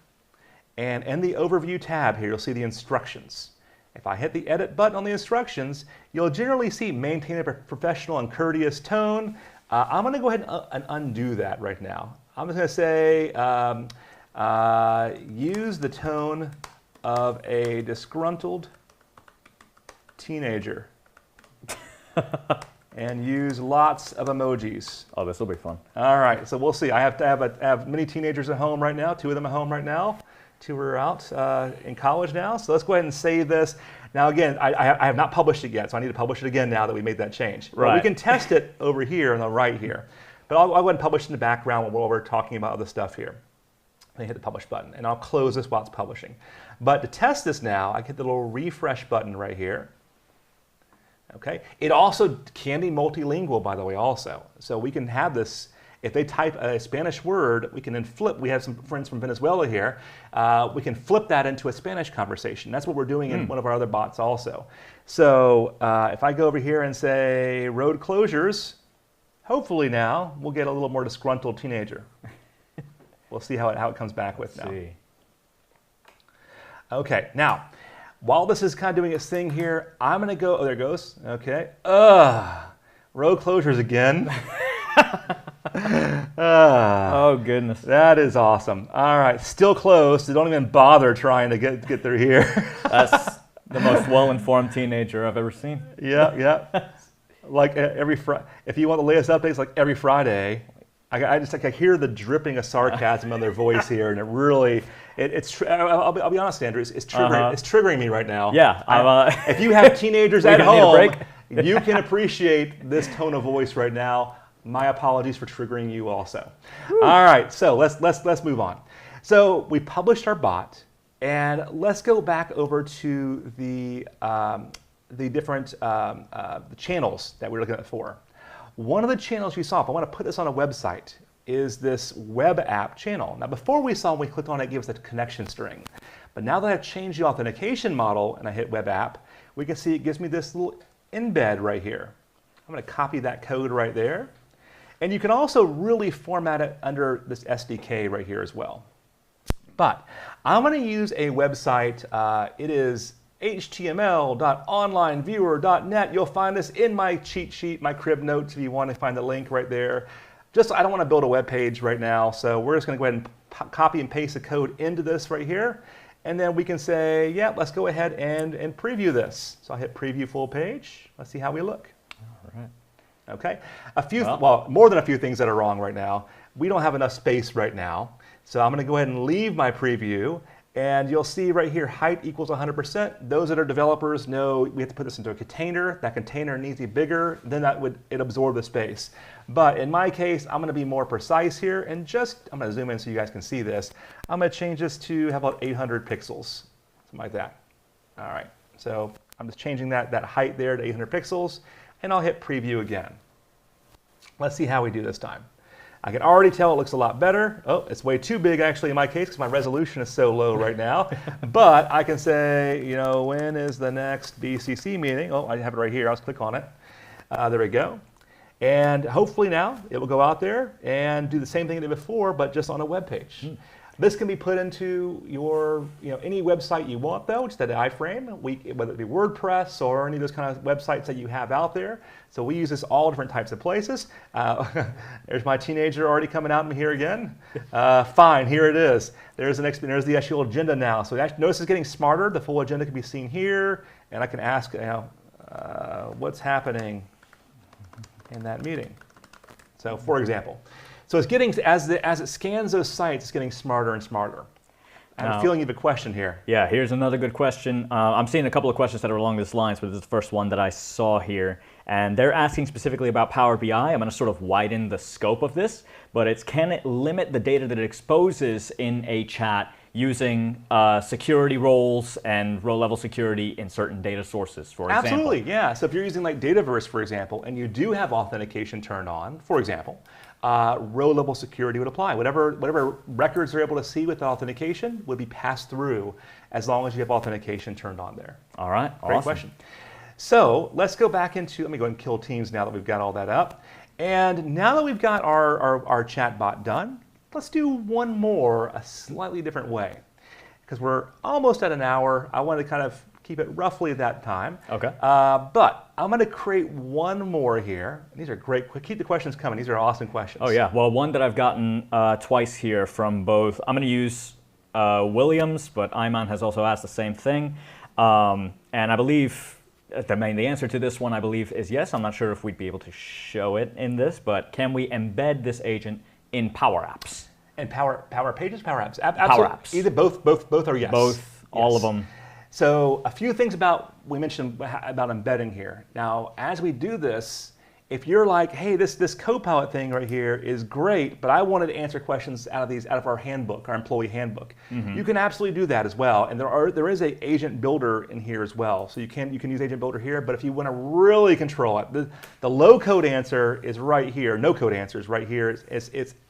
and in the Overview tab here, you'll see the instructions. If I hit the Edit button on the instructions, you'll generally see maintain a professional and courteous tone. I'm going to go ahead and undo that right now. I'm just going to say, use the tone of a disgruntled teenager. And use lots of emojis. Oh, this will be fun. All right, so we'll see. I have many teenagers at home right now. 2 of them at home right now. 2 are out in college now. So let's go ahead and save this. Now again, I have not published it yet, so I need to publish it again now that we made that change. Right. But we can test it over here on the right here. But I'll go ahead and publish it in the background while we're talking about other stuff here. I hit the publish button, and I'll close this while it's publishing. But to test this now, I hit the little refresh button right here. Okay. It also can be multilingual, by the way, also. So we can have this, if they type a Spanish word, we can then flip. We have some friends from Venezuela here. We can flip that into a Spanish conversation. That's what we're doing in one of our other bots also. So if I go over here and say road closures, hopefully now we'll get a little more disgruntled teenager. We'll see how it comes back with now. See. Okay, now, while this is kind of doing its thing here, I'm going to go, oh, there it goes. Okay. Row closures again. Oh, goodness. That is awesome. All right, still closed. So don't even bother trying to get through here. That's the most well-informed teenager I've ever seen. Yeah. Like every Friday, if you want the latest updates, like every Friday, I just I hear the dripping of sarcasm in their voice here, and it really, I'll be honest, Andrew, it's triggering me right now. Yeah. If you have teenagers at need a break? home, you can appreciate this tone of voice right now. My apologies for triggering you also. Woo. All right, so let's move on. So we published our bot, and let's go back over to the different channels that we're looking at for. One of the channels you saw, if I want to put this on a website, is this web app channel. Now, before we clicked on it, it gave us a connection string. But now that I've changed the authentication model and I hit web app, we can see it gives me this little embed right here. I'm going to copy that code right there. And you can also really format it under this SDK right here as well. But I'm going to use a website. It is html.onlineviewer.net. You'll find this in my cheat sheet, my crib notes, if you want to find the link right there. I don't want to build a web page right now, so we're just going to go ahead and copy and paste the code into this right here. And then we can say, yeah, let's go ahead and preview this. So I'll hit preview full page. Let's see how we look. All right. Okay. Well, more than a few things that are wrong right now. We don't have enough space right now. So I'm going to go ahead and leave my preview. And you'll see right here, height equals 100%. Those that are developers know we have to put this into a container. That container needs to be bigger, then it absorb the space. But in my case, I'm going to be more precise here, and I'm going to zoom in so you guys can see this. I'm going to change this to, how about 800 pixels, something like that. All right, so I'm just changing that height there to 800 pixels, and I'll hit preview again. Let's see how we do this time. I can already tell it looks a lot better. Oh, it's way too big actually in my case because my resolution is so low right now. But I can say, when is the next BCC meeting? Oh, I have it right here. I'll just click on it. There we go. And hopefully now it will go out there and do the same thing it did before, but just on a web page. This can be put into your, any website you want though, just that iframe, whether it be WordPress or any of those kind of websites that you have out there. So we use this all different types of places. There's my teenager already coming out in here again. Fine, here it is. There's the actual agenda now. So notice it's getting smarter. The full agenda can be seen here, and I can ask, what's happening in that meeting. So for example. So it's getting, as it scans those sites, it's getting smarter and smarter. I have a feeling you have a question here. Yeah, here's another good question. I'm seeing a couple of questions that are along this lines, but this is the first one that I saw here. And they're asking specifically about Power BI. I'm going to sort of widen the scope of this, but can it limit the data that it exposes in a chat using security roles and row-level security in certain data sources, for example? Absolutely, yeah. So if you're using like Dataverse, for example, and you do have authentication turned on, for example, row-level security would apply. Whatever records they're able to see with the authentication would be passed through as long as you have authentication turned on there. All right, Great question. So let's go back into, let me go and kill Teams now that we've got all that up. And now that we've got our chat bot done, let's do one more a slightly different way. Because we're almost at an hour, I want to kind of keep it roughly that time. Okay. But I'm going to create one more here. These are great. Keep the questions coming. These are awesome questions. Oh yeah. Well, one that I've gotten twice here from both. I'm going to use Williams, but Iman has also asked the same thing. And I believe the answer to this one, I believe, is yes. I'm not sure if we'd be able to show it in this, but can we embed this agent in Power Apps? And Power Pages, Power Apps? Power Apps. Either both are yes. Both, all of them. So a few things we mentioned about embedding here. Now, as we do this, if you're like, hey, this Copilot thing right here is great, but I wanted to answer questions out of our handbook, our employee handbook, you can absolutely do that as well. And there is a agent builder in here as well. So you can use agent builder here, but if you want to really control it, the low code answer is right here. No code answer is right here. It's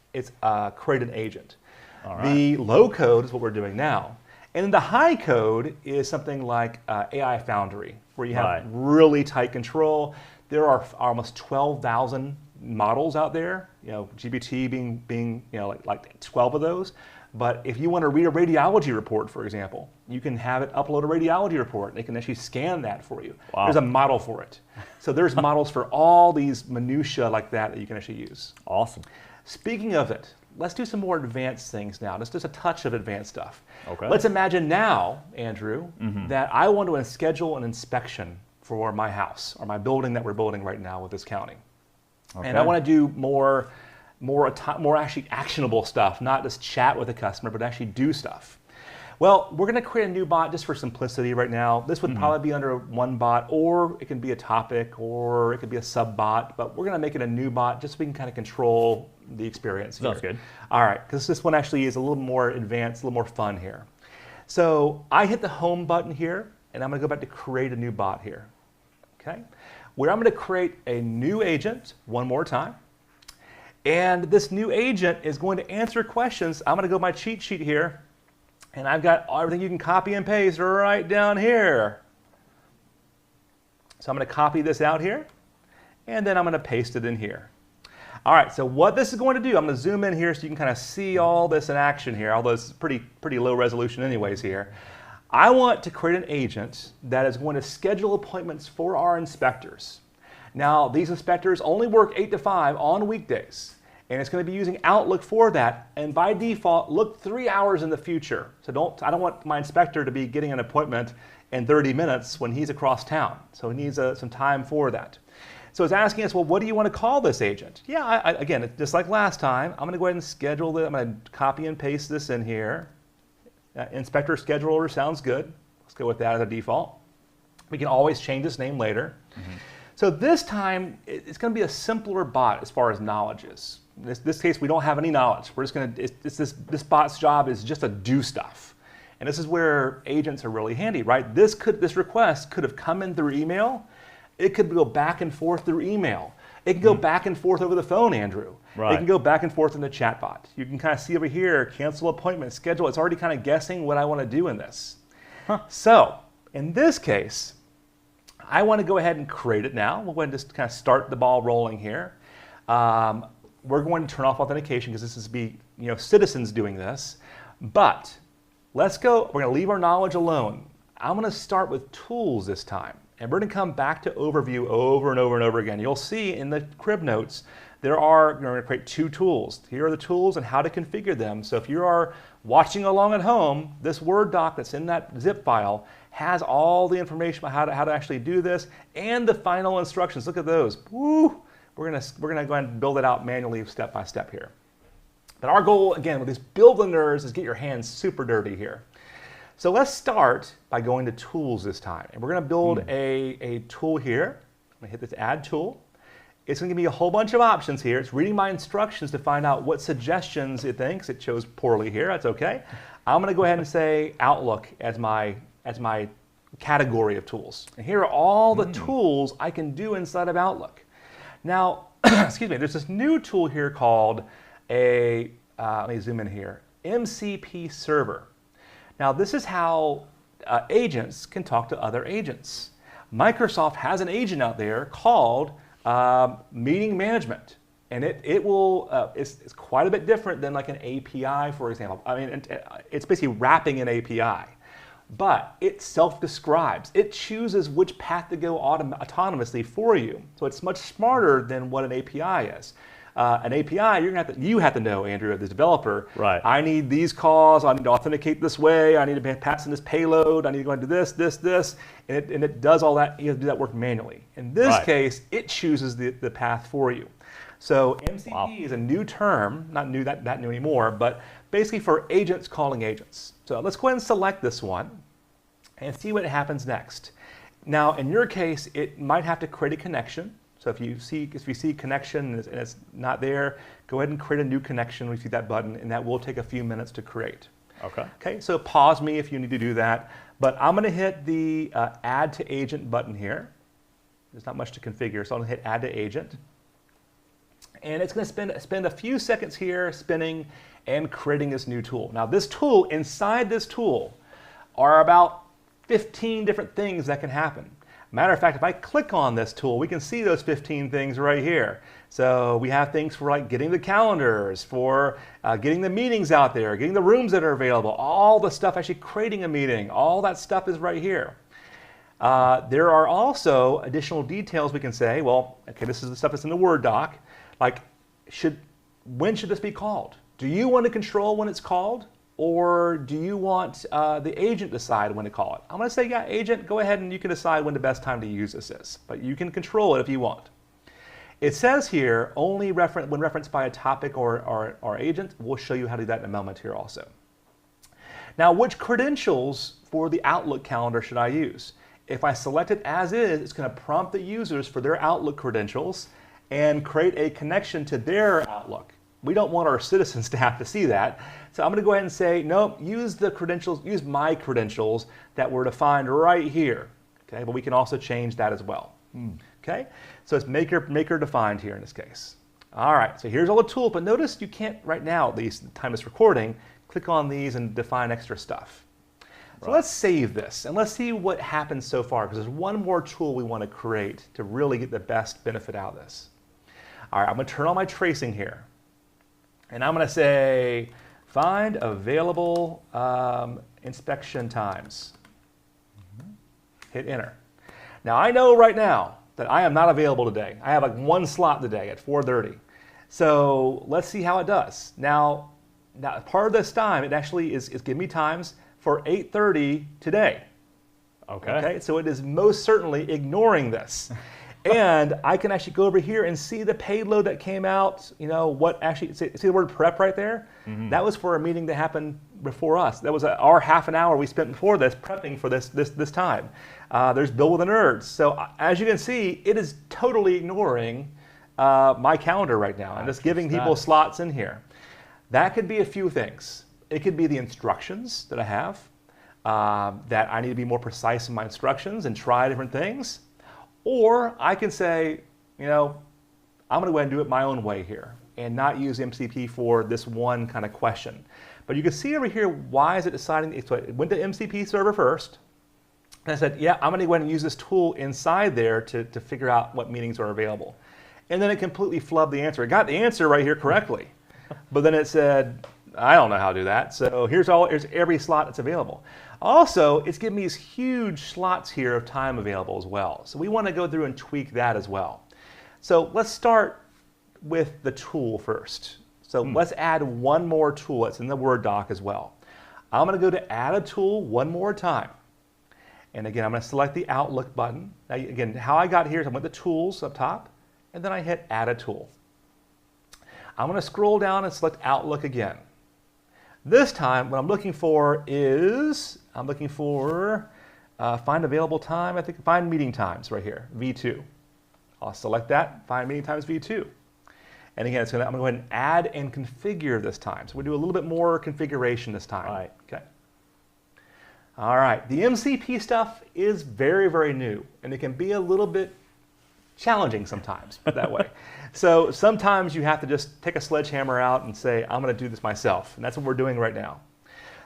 create an agent. All right. The low code is what we're doing now. And then the high code is something like AI Foundry, where you have really tight control. There are almost 12,000 models out there, GPT being like 12 of those. But if you want to read a radiology report, for example, you can have it upload a radiology report. And it can actually scan that for you. Wow. There's a model for it. So there's models for all these minutia like that you can actually use. Awesome. Speaking of it, let's do some more advanced things now. Let's do a touch of advanced stuff. Okay. Let's imagine now, Andrew, that I want to schedule an inspection for my house or my building that we're building right now with this county. Okay. And I want to do more actually actionable stuff, not just chat with the customer, but actually do stuff. Well, we're going to create a new bot just for simplicity right now. This would probably be under one bot, or it can be a topic, or it could be a sub bot, but we're going to make it a new bot just so we can kind of control the experience here. Sounds good. All right, because this one actually is a little more advanced, a little more fun here. So I hit the home button here, and I'm going to go back to create a new bot here. Okay, where I'm going to create a new agent one more time. And this new agent is going to answer questions. I'm going to go to my cheat sheet here. And I've got everything you can copy and paste right down here. So I'm going to copy this out here, and then I'm going to paste it in here. All right, so what this is going to do, I'm going to zoom in here so you can kind of see all this in action here, although it's pretty low resolution anyways here. I want to create an agent that is going to schedule appointments for our inspectors. Now, these inspectors only work 8 to 5 on weekdays. And it's going to be using Outlook for that. And by default, look 3 hours in the future. So I don't want my inspector to be getting an appointment in 30 minutes when he's across town. So he needs some time for that. So it's asking us, well, what do you want to call this agent? Yeah, again, just like last time, I'm going to go ahead and schedule it. I'm going to copy and paste this in here. Inspector scheduler sounds good. Let's go with that as a default. We can always change this name later. So this time, it's going to be a simpler bot as far as knowledge is. In this case, we don't have any knowledge. We're just going to, this bot's job is just to do stuff. And this is where agents are really handy, right? This request could have come in through email. It could go back and forth through email. It can go back and forth over the phone, Andrew. Right. It can go back and forth in the chatbot. You can kind of see over here, cancel appointment, schedule. It's already kind of guessing what I want to do in this. So in this case, I want to go ahead and create it now. We'll go ahead and just kind of start the ball rolling here. We're going to turn off authentication because this is citizens doing this. But let's go. We're going to leave our knowledge alone. I'm going to start with tools this time. And we're going to come back to overview over and over and over again. You'll see in the crib notes, we're going to create 2 tools. Here are the tools and how to configure them. So if you are watching along at home, this Word doc that's in that zip file has all the information about how to actually do this and the final instructions. Look at those. Woo! We're going to go ahead and build it out manually step by step here. But our goal, again, with these build the nerds is get your hands super dirty here. So let's start by going to tools this time. And we're going to build a tool here. I'm going to hit this add tool. It's going to give me a whole bunch of options here. It's reading my instructions to find out what suggestions it thinks. It chose poorly here. That's okay. I'm going to go ahead and say Outlook as my category of tools. And here are all the tools I can do inside of Outlook. Now, excuse me, there's this new tool here called let me zoom in here, MCP Server. Now, this is how agents can talk to other agents. Microsoft has an agent out there called Meeting Management. And it's quite a bit different than like an API, for example. I mean, it's basically wrapping an API. But it self-describes. It chooses which path to go autonomously for you. So it's much smarter than what an API is. An API, you have to know, Andrew, as the developer. Right. I need these calls. I need to authenticate this way. I need to pass in this payload. I need to go into this, and it does all that. You have to do that work manually. In this case, it chooses the path for you. So MCP is a new term, not new that new anymore, but basically for agents calling agents. So let's go ahead and select this one and see what happens next. Now, in your case, it might have to create a connection. So if you see connection and it's not there, go ahead and create a new connection when you see that button, and that will take a few minutes to create. Okay, so pause me if you need to do that. But I'm going to hit the Add to Agent button here. There's not much to configure, so I'm going to hit Add to Agent. And it's going to spend a few seconds here spinning and creating this new tool. Now this tool, inside this tool, are about 15 different things that can happen. Matter of fact, if I click on this tool, we can see those 15 things right here. So we have things for like getting the calendars, for getting the meetings out there, getting the rooms that are available, all the stuff actually creating a meeting, all that stuff is right here. There are also additional details we can say, well, okay, this is the stuff that's in the Word doc, like when should this be called? Do you want to control when it's called? Or do you want the agent decide when to call it? I'm going to say, yeah, agent, go ahead and you can decide when the best time to use this is. But you can control it if you want. It says here, only when referenced by a topic or agent. We'll show you how to do that in a moment here also. Now, which credentials for the Outlook calendar should I use? If I select it as is, it's going to prompt the users for their Outlook credentials and create a connection to their Outlook. We don't want our citizens to have to see that. So I'm going to go ahead and say, nope, use the credentials, use my credentials that were defined right here. Okay, but we can also change that as well. Okay, so it's maker defined here in this case. All right, so here's all the tools, but notice you can't right now, at least the time it's recording, click on these and define extra stuff. So let's save this and let's see what happens so far, because there's one more tool we want to create to really get the best benefit out of this. All right, I'm going to turn on my tracing here. And I'm going to say, find available inspection times. Hit enter. Now I know right now that I am not available today. I have like one slot today at 4:30. So let's see how it does. Now part of this time, it actually is giving me times for 8:30 today. Okay. So it is most certainly ignoring this. And I can actually go over here and see the payload that came out, you know, what actually, see the word prep right there? That was for a meeting that happened before us. That was our half an hour we spent before this prepping for this time. There's Bill with the Nerds. So as you can see, it is totally ignoring my calendar right now and just giving people slots in here. That could be a few things. It could be the instructions that I have, that I need to be more precise in my instructions and try different things. Or I can say, you know, I'm going to go ahead and do it my own way here and not use MCP for this one kind of question. But you can see over here, why is it deciding? So it went to MCP server first. And I said, yeah, I'm going to go ahead and use this tool inside there to figure out what meetings are available. And then it completely flubbed the answer. It got the answer right here correctly. But then it said, I don't know how to do that. So here's every slot that's available. Also, it's giving me these huge slots here of time available as well. So we want to go through and tweak that as well. So let's start with the tool first. So let's add one more tool. It's in the Word doc as well. I'm going to go to add a tool one more time. And again, I'm going to select the Outlook button. Now again, how I got here is I went to Tools up top, and then I hit Add a Tool. I'm going to scroll down and select Outlook again. This time, what I'm looking for is, I'm looking for find available time, I think find meeting times right here, V2. I'll select that, find meeting times V2. And again, I'm going to go ahead and add and configure this time. So we'll do a little bit more configuration this time. Right. Okay. All right, the MCP stuff is very, very new, and it can be a little bit challenging sometimes, put it that way. So sometimes you have to just take a sledgehammer out and say, I'm going to do this myself. And that's what we're doing right now.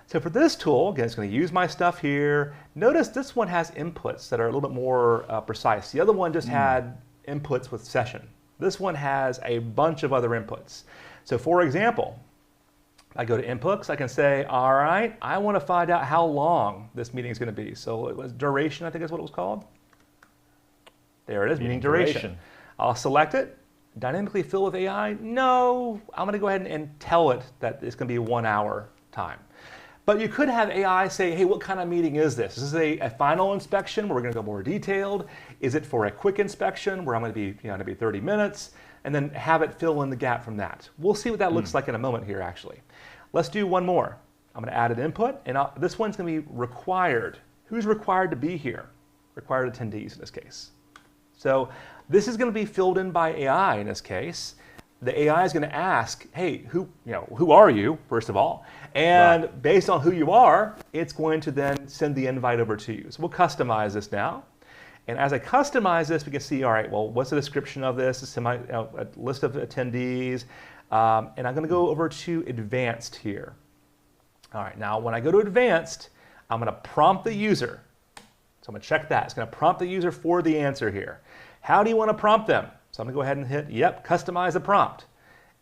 So for this tool, again, it's going to use my stuff here. Notice this one has inputs that are a little bit more precise. The other one just had inputs with session. This one has a bunch of other inputs. So for example, I go to inputs, I can say, all right, I want to find out how long this meeting is going to be. So it was duration, I think is what it was called. There it is, meeting duration. I'll select it. Dynamically fill with AI? No, I'm going to go ahead and tell it that it's going to be 1 hour time. But you could have AI say, hey, what kind of meeting is this? Is this a final inspection where we're going to go more detailed? Is it for a quick inspection where I'm going to be, going to be 30 minutes? And then have it fill in the gap from that. We'll see what that looks like in a moment here, actually. Let's do one more. I'm going to add an input, and this one's going to be required. Who's required to be here? Required attendees in this case. So this is going to be filled in by AI in this case. The AI is going to ask, hey, who are you, first of all? And based on who you are, it's going to then send the invite over to you. So we'll customize this now. And as I customize this, we can see, all right, well, what's the description of this? It's a list of attendees. And I'm going to go over to advanced here. All right, now when I go to advanced, I'm going to prompt the user. So I'm going to check that. It's going to prompt the user for the answer here. How do you want to prompt them? So I'm going to go ahead and hit, yep, customize the prompt.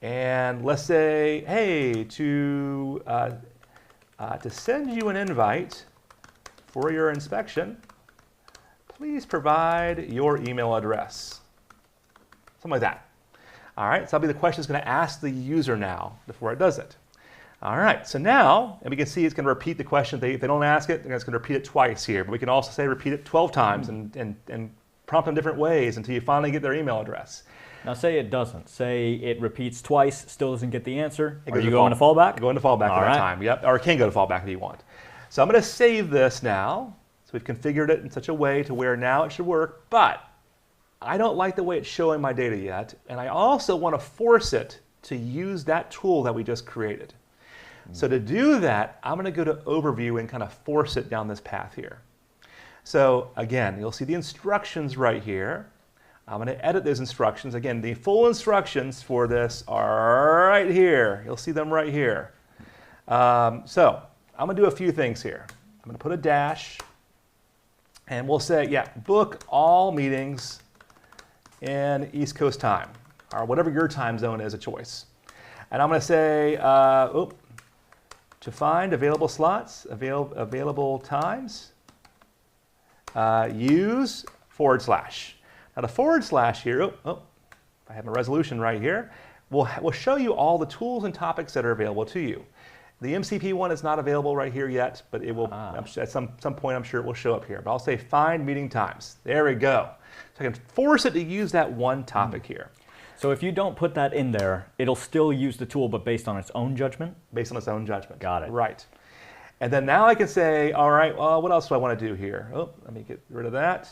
And let's say, hey, to send you an invite for your inspection, please provide your email address. Something like that. All right, so that'll be the question it's going to ask the user now before it does it. All right, so now, and we can see it's going to repeat the question. If they don't ask it, it's going to repeat it twice here. But we can also say repeat it 12 times and prompt them different ways until you finally get their email address. Now say it doesn't. Say it repeats twice, still doesn't get the answer. Are you going to fallback? Go into fallback at that time, yep. Or it can go to fallback if you want. So I'm going to save this now. So we've configured it in such a way to where now it should work, but I don't like the way it's showing my data yet, and I also want to force it to use that tool that we just created. So to do that, I'm going to go to Overview and kind of force it down this path here. So again, you'll see the instructions right here. I'm going to edit those instructions. Again, the full instructions for this are right here. You'll see them right here. So I'm going to do a few things here. I'm going to put a dash, and we'll say, yeah, book all meetings in East Coast time, or whatever your time zone is a choice. And I'm going to say, to find available slots, available times, use /. Now the / here, if I have a resolution right here, will show you all the tools and topics that are available to you. The MCP one is not available right here yet, but it will at some point I'm sure it will show up here. But I'll say find meeting times. There we go. So I can force it to use that one topic here. So if you don't put that in there, it'll still use the tool, but based on its own judgment? Based on its own judgment. Got it. Right. And then now I can say, all right, well, what else do I want to do here? Let me get rid of that.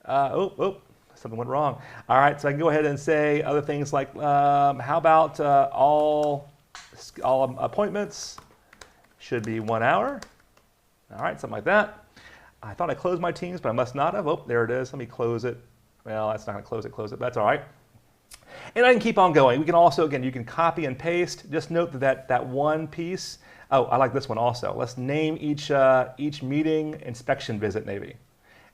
Something went wrong. All right, so I can go ahead and say other things like, how about all appointments should be 1 hour? All right, something like that. I thought I closed my Teams, but I must not have. Oh, there it is. Let me close it. Well, that's not going to close it. That's all right. And I can keep on going. We can also, again, you can copy and paste. Just note that one piece. Oh, I like this one also. Let's name each meeting inspection visit maybe.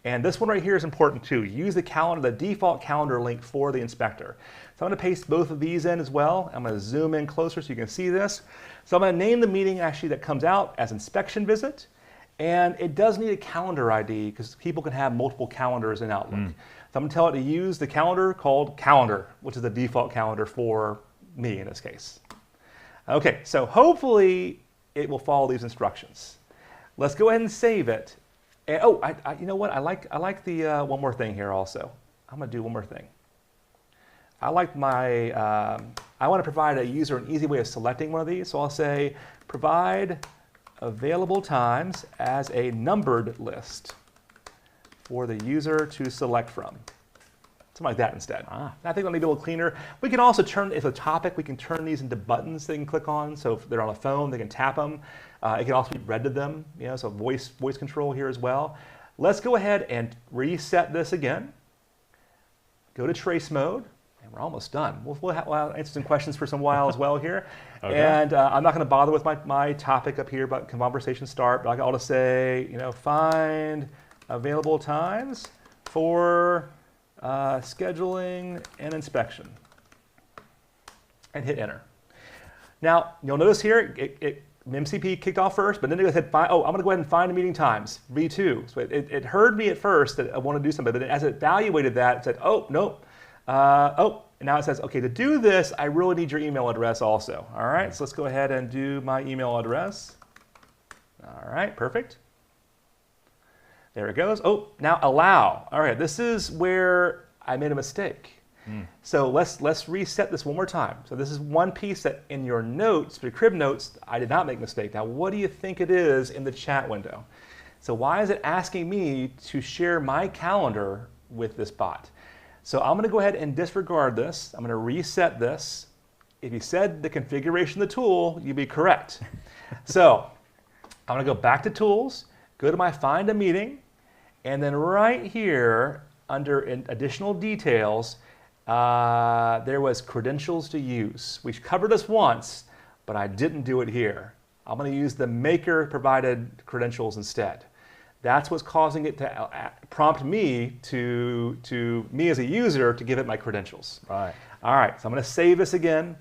And this one right here is important too. Use the calendar, the default calendar link for the inspector. So I'm going to paste both of these in as well. I'm going to zoom in closer so you can see this. So I'm going to name the meeting actually that comes out as inspection visit. And it does need a calendar ID because people can have multiple calendars in Outlook. So I'm going to tell it to use the calendar called calendar, which is the default calendar for me in this case. Okay, so hopefully it will follow these instructions. Let's go ahead and save it. And, you know what? I like the one more thing here also. I'm going to do one more thing. I like my, I want to provide a user an easy way of selecting one of these. So I'll say provide available times as a numbered list for the user to select from. Something like that instead. I think it'll need a little cleaner. We can also turn, if a topic, we can turn these into buttons they can click on. So if they're on a phone, they can tap them. It can also be read to them, so voice control here as well. Let's go ahead and reset this again. Go to trace mode, and we're almost done. We'll answer some questions for some while as well here. Okay. And I'm not going to bother with my topic up here about conversation start, but I'll just say, find available times for scheduling and inspection, and hit enter. Now you'll notice here MCP kicked off first, but then it said, I'm going to go ahead and find the meeting times, V2. So it heard me at first that I want to do something, but as it evaluated that, it said, nope. And now it says, okay, to do this, I really need your email address also. All right, so let's go ahead and do my email address. All right, perfect. There it goes. Now allow. All right, this is where I made a mistake. So let's reset this one more time. So this is one piece that in your notes, your crib notes, I did not make a mistake. Now what do you think it is in the chat window? So why is it asking me to share my calendar with this bot? So I'm going to go ahead and disregard this. I'm going to reset this. If you said the configuration of the tool, you'd be correct. So I'm going to go back to Tools, go to my Find a Meeting, and then right here under Additional Details, there was credentials to use. We covered this once, but I didn't do it here. I'm going to use the maker provided credentials instead. That's what's causing it to prompt me to me as a user to give it my credentials. Right. All right, so I'm going to save this again.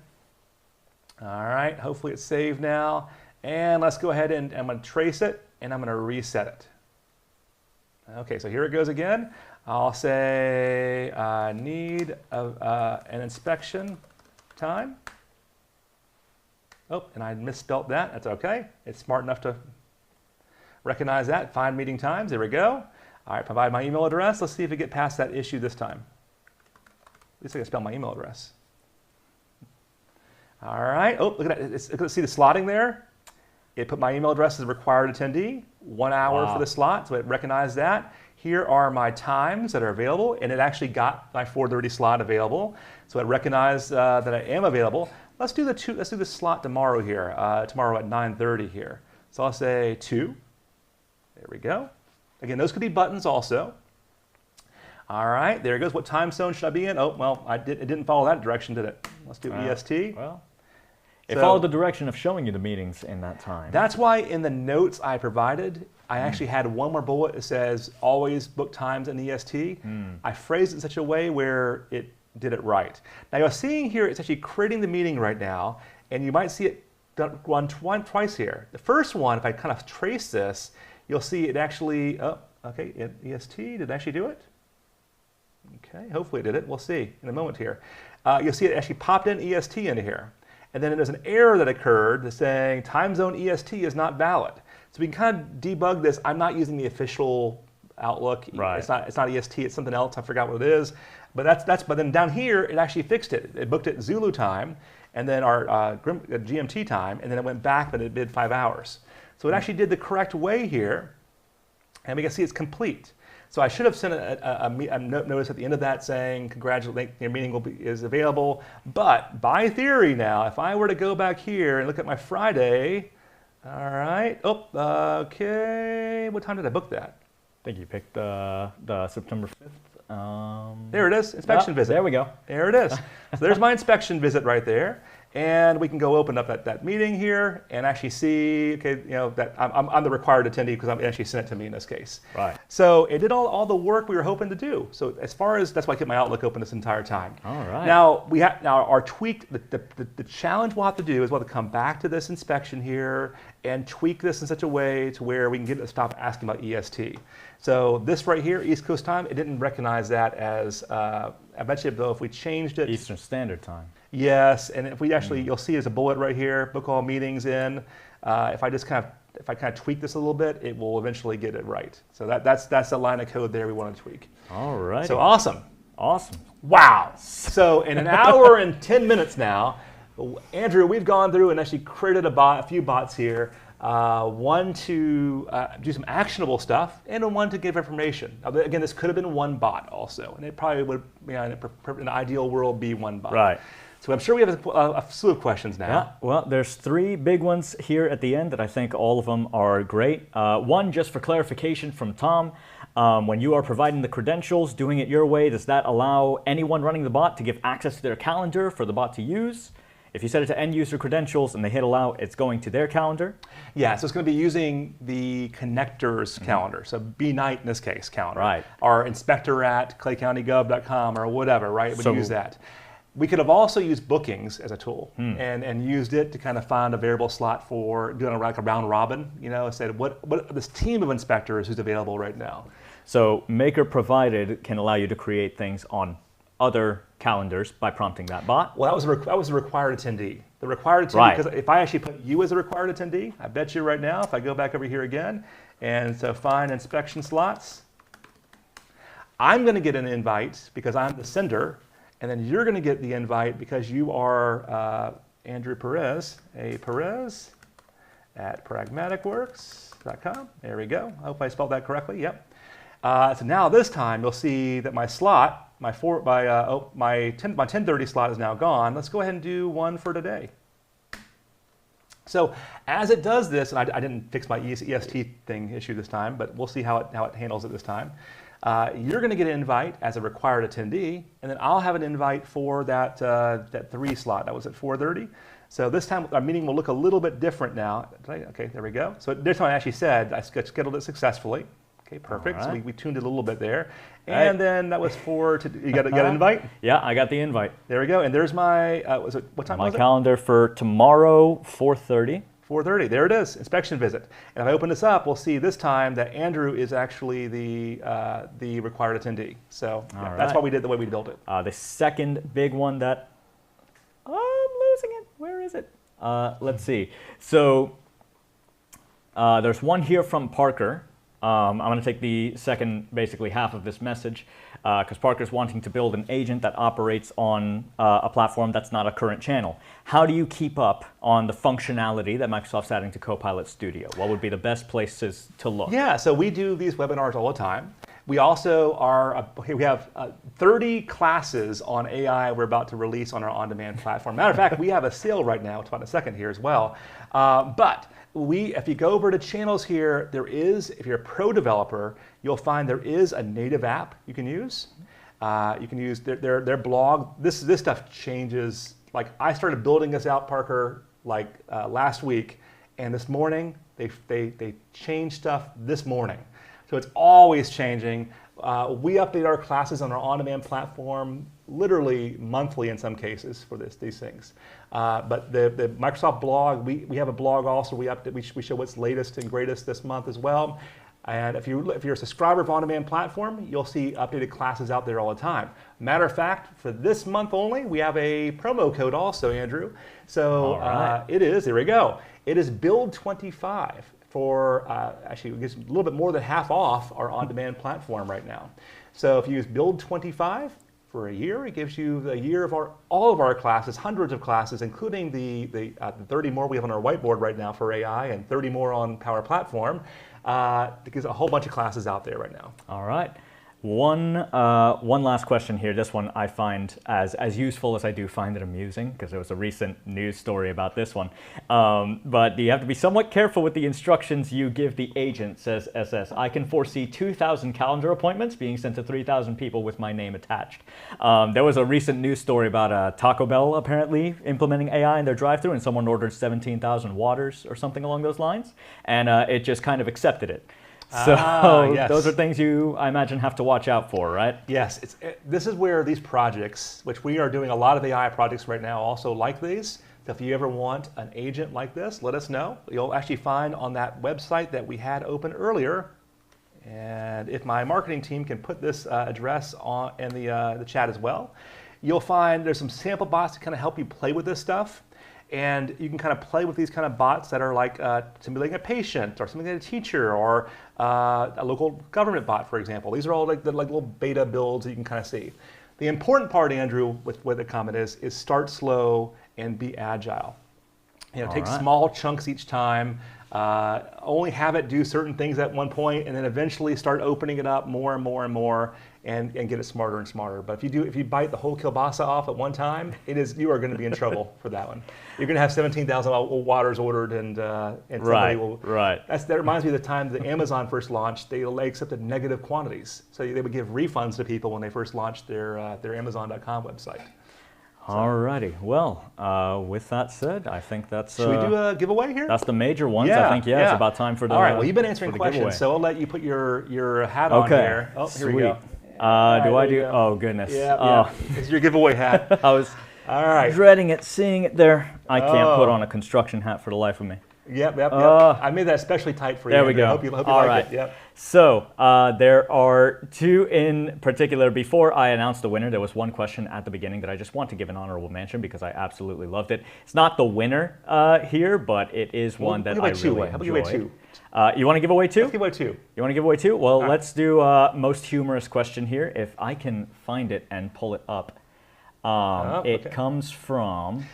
All right, hopefully it's saved now. And let's go ahead and I'm going to trace it, and I'm going to reset it. Okay, so here it goes again. I'll say I need an inspection time. Oh, and I misspelled that. That's okay. It's smart enough to recognize that. Find meeting times. There we go. All right, provide my email address. Let's see if we get past that issue this time. At least I can spell my email address. All right. Oh, look at that. Let's see the slotting there. It put my email address as a required attendee. 1 hour for the slot, so it recognized that. Here are my times that are available, and it actually got my 4:30 slot available. So it recognized that I am available. Let's do the slot tomorrow here. Tomorrow at 9:30 here. So I'll say 2. There we go. Again, those could be buttons also. All right, there it goes. What time zone should I be in? Oh, well, it didn't follow that direction, did it? Let's do EST. Well, it followed the direction of showing you the meetings in that time. That's why in the notes I provided, I actually had one more bullet that says always book times in EST. I phrased it in such a way where it did it right. Now you're seeing here, it's actually creating the meeting right now, and you might see it run twice here. The first one, if I kind of trace this, you'll see it actually, EST, did it actually do it? Okay, hopefully it did it. We'll see in a moment here. You'll see it actually popped in EST into here. And then there's an error that occurred that's saying time zone EST is not valid. So we can kind of debug this. I'm not using the official Outlook. Right. It's not EST, it's something else. I forgot what it is. But but then down here, it actually fixed it. It booked it Zulu time, and then our GMT time, and then it went back, but it did 5 hours. So it actually did the correct way here, and we can see it's complete. So I should have sent a notice at the end of that saying, congratulations, your meeting is available. But by theory now, if I were to go back here and look at my Friday, all right, okay, what time did I book that? I think you picked the September 5th. There it is, inspection visit. There we go. There it is. So there's my inspection visit right there. And we can go open up that meeting here and actually see, okay, that I'm the required attendee because I'm actually sent it to me in this case. Right. So it did all the work we were hoping to do. So as far as, that's why I kept my Outlook open this entire time. All right. Now, our tweak, the challenge we'll have to do is we'll have to come back to this inspection here and tweak this in such a way to where we can get it to stop asking about EST. So this right here, East Coast time, it didn't recognize that as, I bet you though if we changed it. Eastern Standard Time. Yes, and if we actually, you'll see there's a bullet right here, book all meetings in. If I kind of tweak this a little bit, it will eventually get it right. So that's the line of code there we want to tweak. All right. So awesome. Awesome. Wow. So in an hour and 10 minutes now, Andrew, we've gone through and actually created a few bots here. One to do some actionable stuff, and one to give information. Now, again, this could have been one bot also, and it probably would, in an ideal world, be one bot. Right. So I'm sure we have a slew of questions now. Yeah, well, there's 3 big ones here at the end that I think all of them are great. One, just for clarification from Tom, when you are providing the credentials, doing it your way, does that allow anyone running the bot to give access to their calendar for the bot to use? If you set it to end user credentials and they hit allow, it's going to their calendar? Yeah, so it's going to be using the connector's calendar. So BNight in this case calendar. Right. Or inspector at claycountygov.com or whatever, right? It would use that. We could have also used bookings as a tool and used it to kind of find a variable slot for doing like a round robin, said what this team of inspectors who's available right now. So Maker provided can allow you to create things on other calendars by prompting that bot. Well, that was a required attendee. The required attendee, right. Because if I actually put you as a required attendee, I bet you right now, if I go back over here again, and so find inspection slots, I'm going to get an invite because I'm the sender, and then you're going to get the invite because you are Andrew Perez, Perez at pragmaticworks.com. There we go. I hope I spelled that correctly. Yep. So now this time you'll see that my slot, my 10:30 slot is now gone. Let's go ahead and do one for today. So as it does this, and I didn't fix my EST thing issue this time, but we'll see how it handles it this time. You're going to get an invite as a required attendee, and then I'll have an invite for that 3 slot. That was at 4:30. So this time our meeting will look a little bit different now. Okay, there we go. So this time I actually said I scheduled it successfully. Okay, perfect. All So right. we tuned it a little bit there. And then that was you got an invite? Yeah, I got the invite. There we go. And there's my, what time My was it? calendar for tomorrow, 4:30. 4:30. There it is, inspection visit. And if I open this up, we'll see this time that Andrew is actually the required attendee. So that's why we did the way we built it. The second big one that, I'm losing it. Where is it? Let's see. So there's one here from Parker. I'm going to take the second, basically half of this message, because Parker's wanting to build an agent that operates on a platform that's not a current channel. How do you keep up on the functionality that Microsoft's adding to Copilot Studio? What would be the best places to look? Yeah, so we do these webinars all the time. We also we have 30 classes on AI we're about to release on our on-demand platform. Matter of fact, we have a sale right now. It's about a second here as well. But if you go over to channels here, if you're a pro developer, you'll find there is a native app you can use. You can use their blog. This stuff changes. Like I started building this out, Parker, like last week, and this morning they changed stuff this morning. So it's always changing. We update our classes on our on-demand platform literally monthly in some cases for these things. But the Microsoft blog, we have a blog also. We show what's latest and greatest this month as well. And if you're a subscriber of on-demand platform, you'll see updated classes out there all the time. Matter of fact, for this month only, we have a promo code also, Andrew. So here we go. It is Build 25 for, actually it gives a little bit more than half off our on-demand platform right now. So if you use Build 25 for a year, it gives you the year of all of our classes, hundreds of classes, including the 30 more we have on our whiteboard right now for AI and 30 more on Power Platform. There's a whole bunch of classes out there right now. All right. One last question here. This one I find as useful as I do find it amusing, because there was a recent news story about this one. But you have to be somewhat careful with the instructions you give the agent, says SS. I can foresee 2,000 calendar appointments being sent to 3,000 people with my name attached. There was a recent news story about Taco Bell apparently implementing AI in their drive-thru, and someone ordered 17,000 waters or something along those lines, and it just kind of accepted it. So yes. Those are things you, I imagine, have to watch out for, right? Yes, this is where these projects, which we are doing a lot of AI projects right now also like these. So if you ever want an agent like this, let us know. You'll actually find on that website that we had open earlier, and if my marketing team can put this address in the chat as well, you'll find there's some sample bots to kind of help you play with this stuff. And you can kind of play with these kind of bots that are like simulating a patient or simulating a teacher or a local government bot, for example. These are all like little beta builds that you can kind of see. The important part, Andrew, with what the comment is start slow and be agile. Take small chunks each time. Only have it do certain things at one point, and then eventually start opening it up more and more and more, and get it smarter and smarter. But if you bite the whole kielbasa off at one time, you are going to be in trouble for that one. You're going to have 17,000 waters ordered, and somebody will. Right. That reminds me of the time that Amazon first launched. They accepted negative quantities, so they would give refunds to people when they first launched their Amazon.com website. Alrighty. Well, with that said, I think that's. Should we do a giveaway here? That's the major ones. Yeah, I think it's about time for the. All right. Well, you've been answering questions, giveaway. so I'll let you put your hat on here. Oh, here we go. Do I do? Oh goodness. Yeah. It's your giveaway hat. I was dreading it, seeing it there. I can't put on a construction hat for the life of me. Yep. I made that especially tight for you. There we go. Hope you like it. Yep. So there are two in particular. Before I announce the winner, there was one question at the beginning that I just want to give an honorable mention because I absolutely loved it. It's not the winner here, but it is one that I really enjoyed. How about you give away two? You want to give away two? Let's give away two. You want to give away two? Well, let's do most humorous question here. If I can find it and pull it up. It comes from...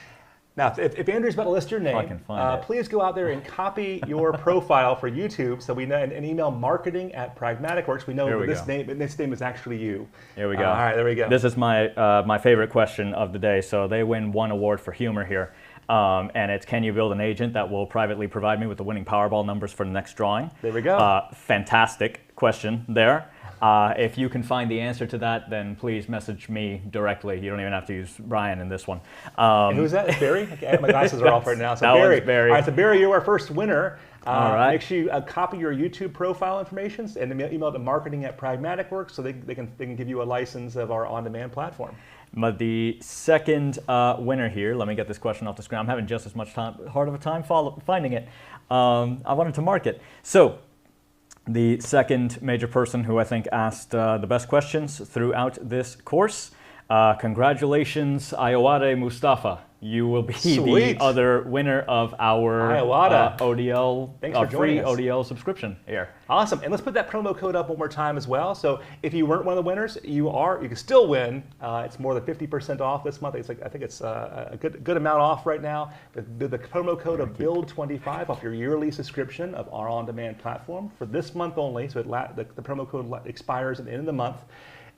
Now, if Andrew's about to list your name, please go out there and copy your profile for YouTube so we know, and email marketing@pragmaticworks. We know that this name is actually you. Here we go. All right, there we go. This is my favorite question of the day. So they win one award for humor here. And it's, can you build an agent that will privately provide me with the winning Powerball numbers for the next drawing? There we go. Fantastic question there. If you can find the answer to that, then please message me directly. You don't even have to use Brian in this one. And who's that? It's Barry? Okay, my glasses are off right now. So that Barry. One's Barry. All right, so Barry, you're our first winner. All right. Make sure you copy your YouTube profile information and email to marketing@Pragmatic Works so they can give you a license of our on-demand platform. But the second winner here, let me get this question off the screen. I'm having just as much hard of a time finding it. I wanted to mark it. So the second major person who I think asked the best questions throughout this course, congratulations, Ayawade Mustafa. You will be Sweet. the other winner of our ODL, free ODL subscription here. Awesome, and let's put that promo code up one more time as well. So if you weren't one of the winners, you can still win. It's more than 50% off this month. I think it's a good amount off right now. The promo code of BUILD25 off your yearly subscription of our on-demand platform for this month only. So the promo code expires at the end of the month.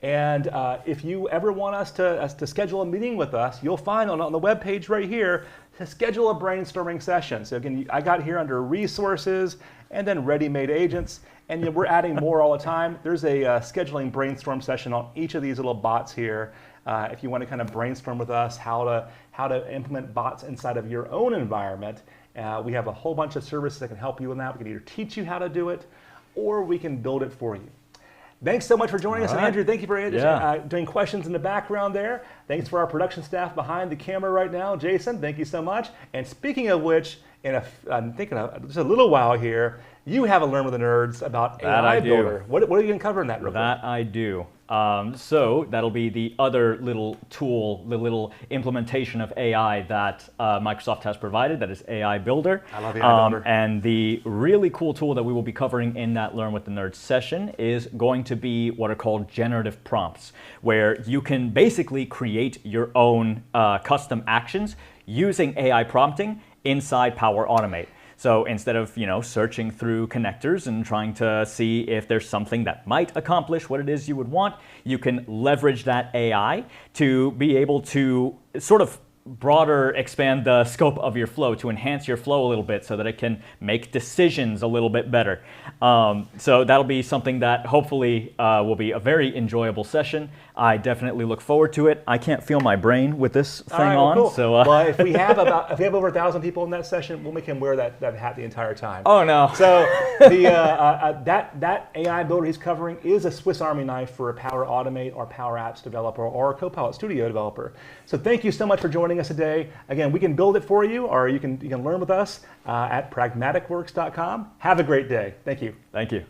And if you ever want us to schedule a meeting with us, you'll find on the webpage right here to schedule a brainstorming session. So again, I got here under resources and then ready-made agents, and we're adding more all the time. There's a scheduling brainstorm session on each of these little bots here. If you want to kind of brainstorm with us how to implement bots inside of your own environment, we have a whole bunch of services that can help you in that. We can either teach you how to do it, or we can build it for you. Thanks so much for joining us. And Andrew, thank you for doing questions in the background there. Thanks for our production staff behind the camera right now. Jason, thank you so much. And speaking of which, I'm thinking of just a little while here, you have a Learn with the Nerds about AI Builder. What are you going to cover in that real quick? That I do. So that'll be the other little tool, the little implementation of AI that Microsoft has provided, that is AI Builder. I love AI Builder. And the really cool tool that we will be covering in that Learn with the Nerds session is going to be what are called generative prompts, where you can basically create your own custom actions using AI prompting inside Power Automate. So instead of searching through connectors and trying to see if there's something that might accomplish what it is you would want, you can leverage that AI to be able to sort of expand the scope of your flow, to enhance your flow a little bit so that it can make decisions a little bit better. So that'll be something that hopefully will be a very enjoyable session. I definitely look forward to it. I can't feel my brain with this thing on. Cool. So well, if we have over 1,000 people in that session, we'll make him wear that hat the entire time. Oh no! So that AI builder he's covering is a Swiss Army knife for a Power Automate or Power Apps developer or a Copilot Studio developer. So thank you so much for joining us today. Again, we can build it for you, or you can learn with us at pragmaticworks.com. Have a great day. Thank you. Thank you.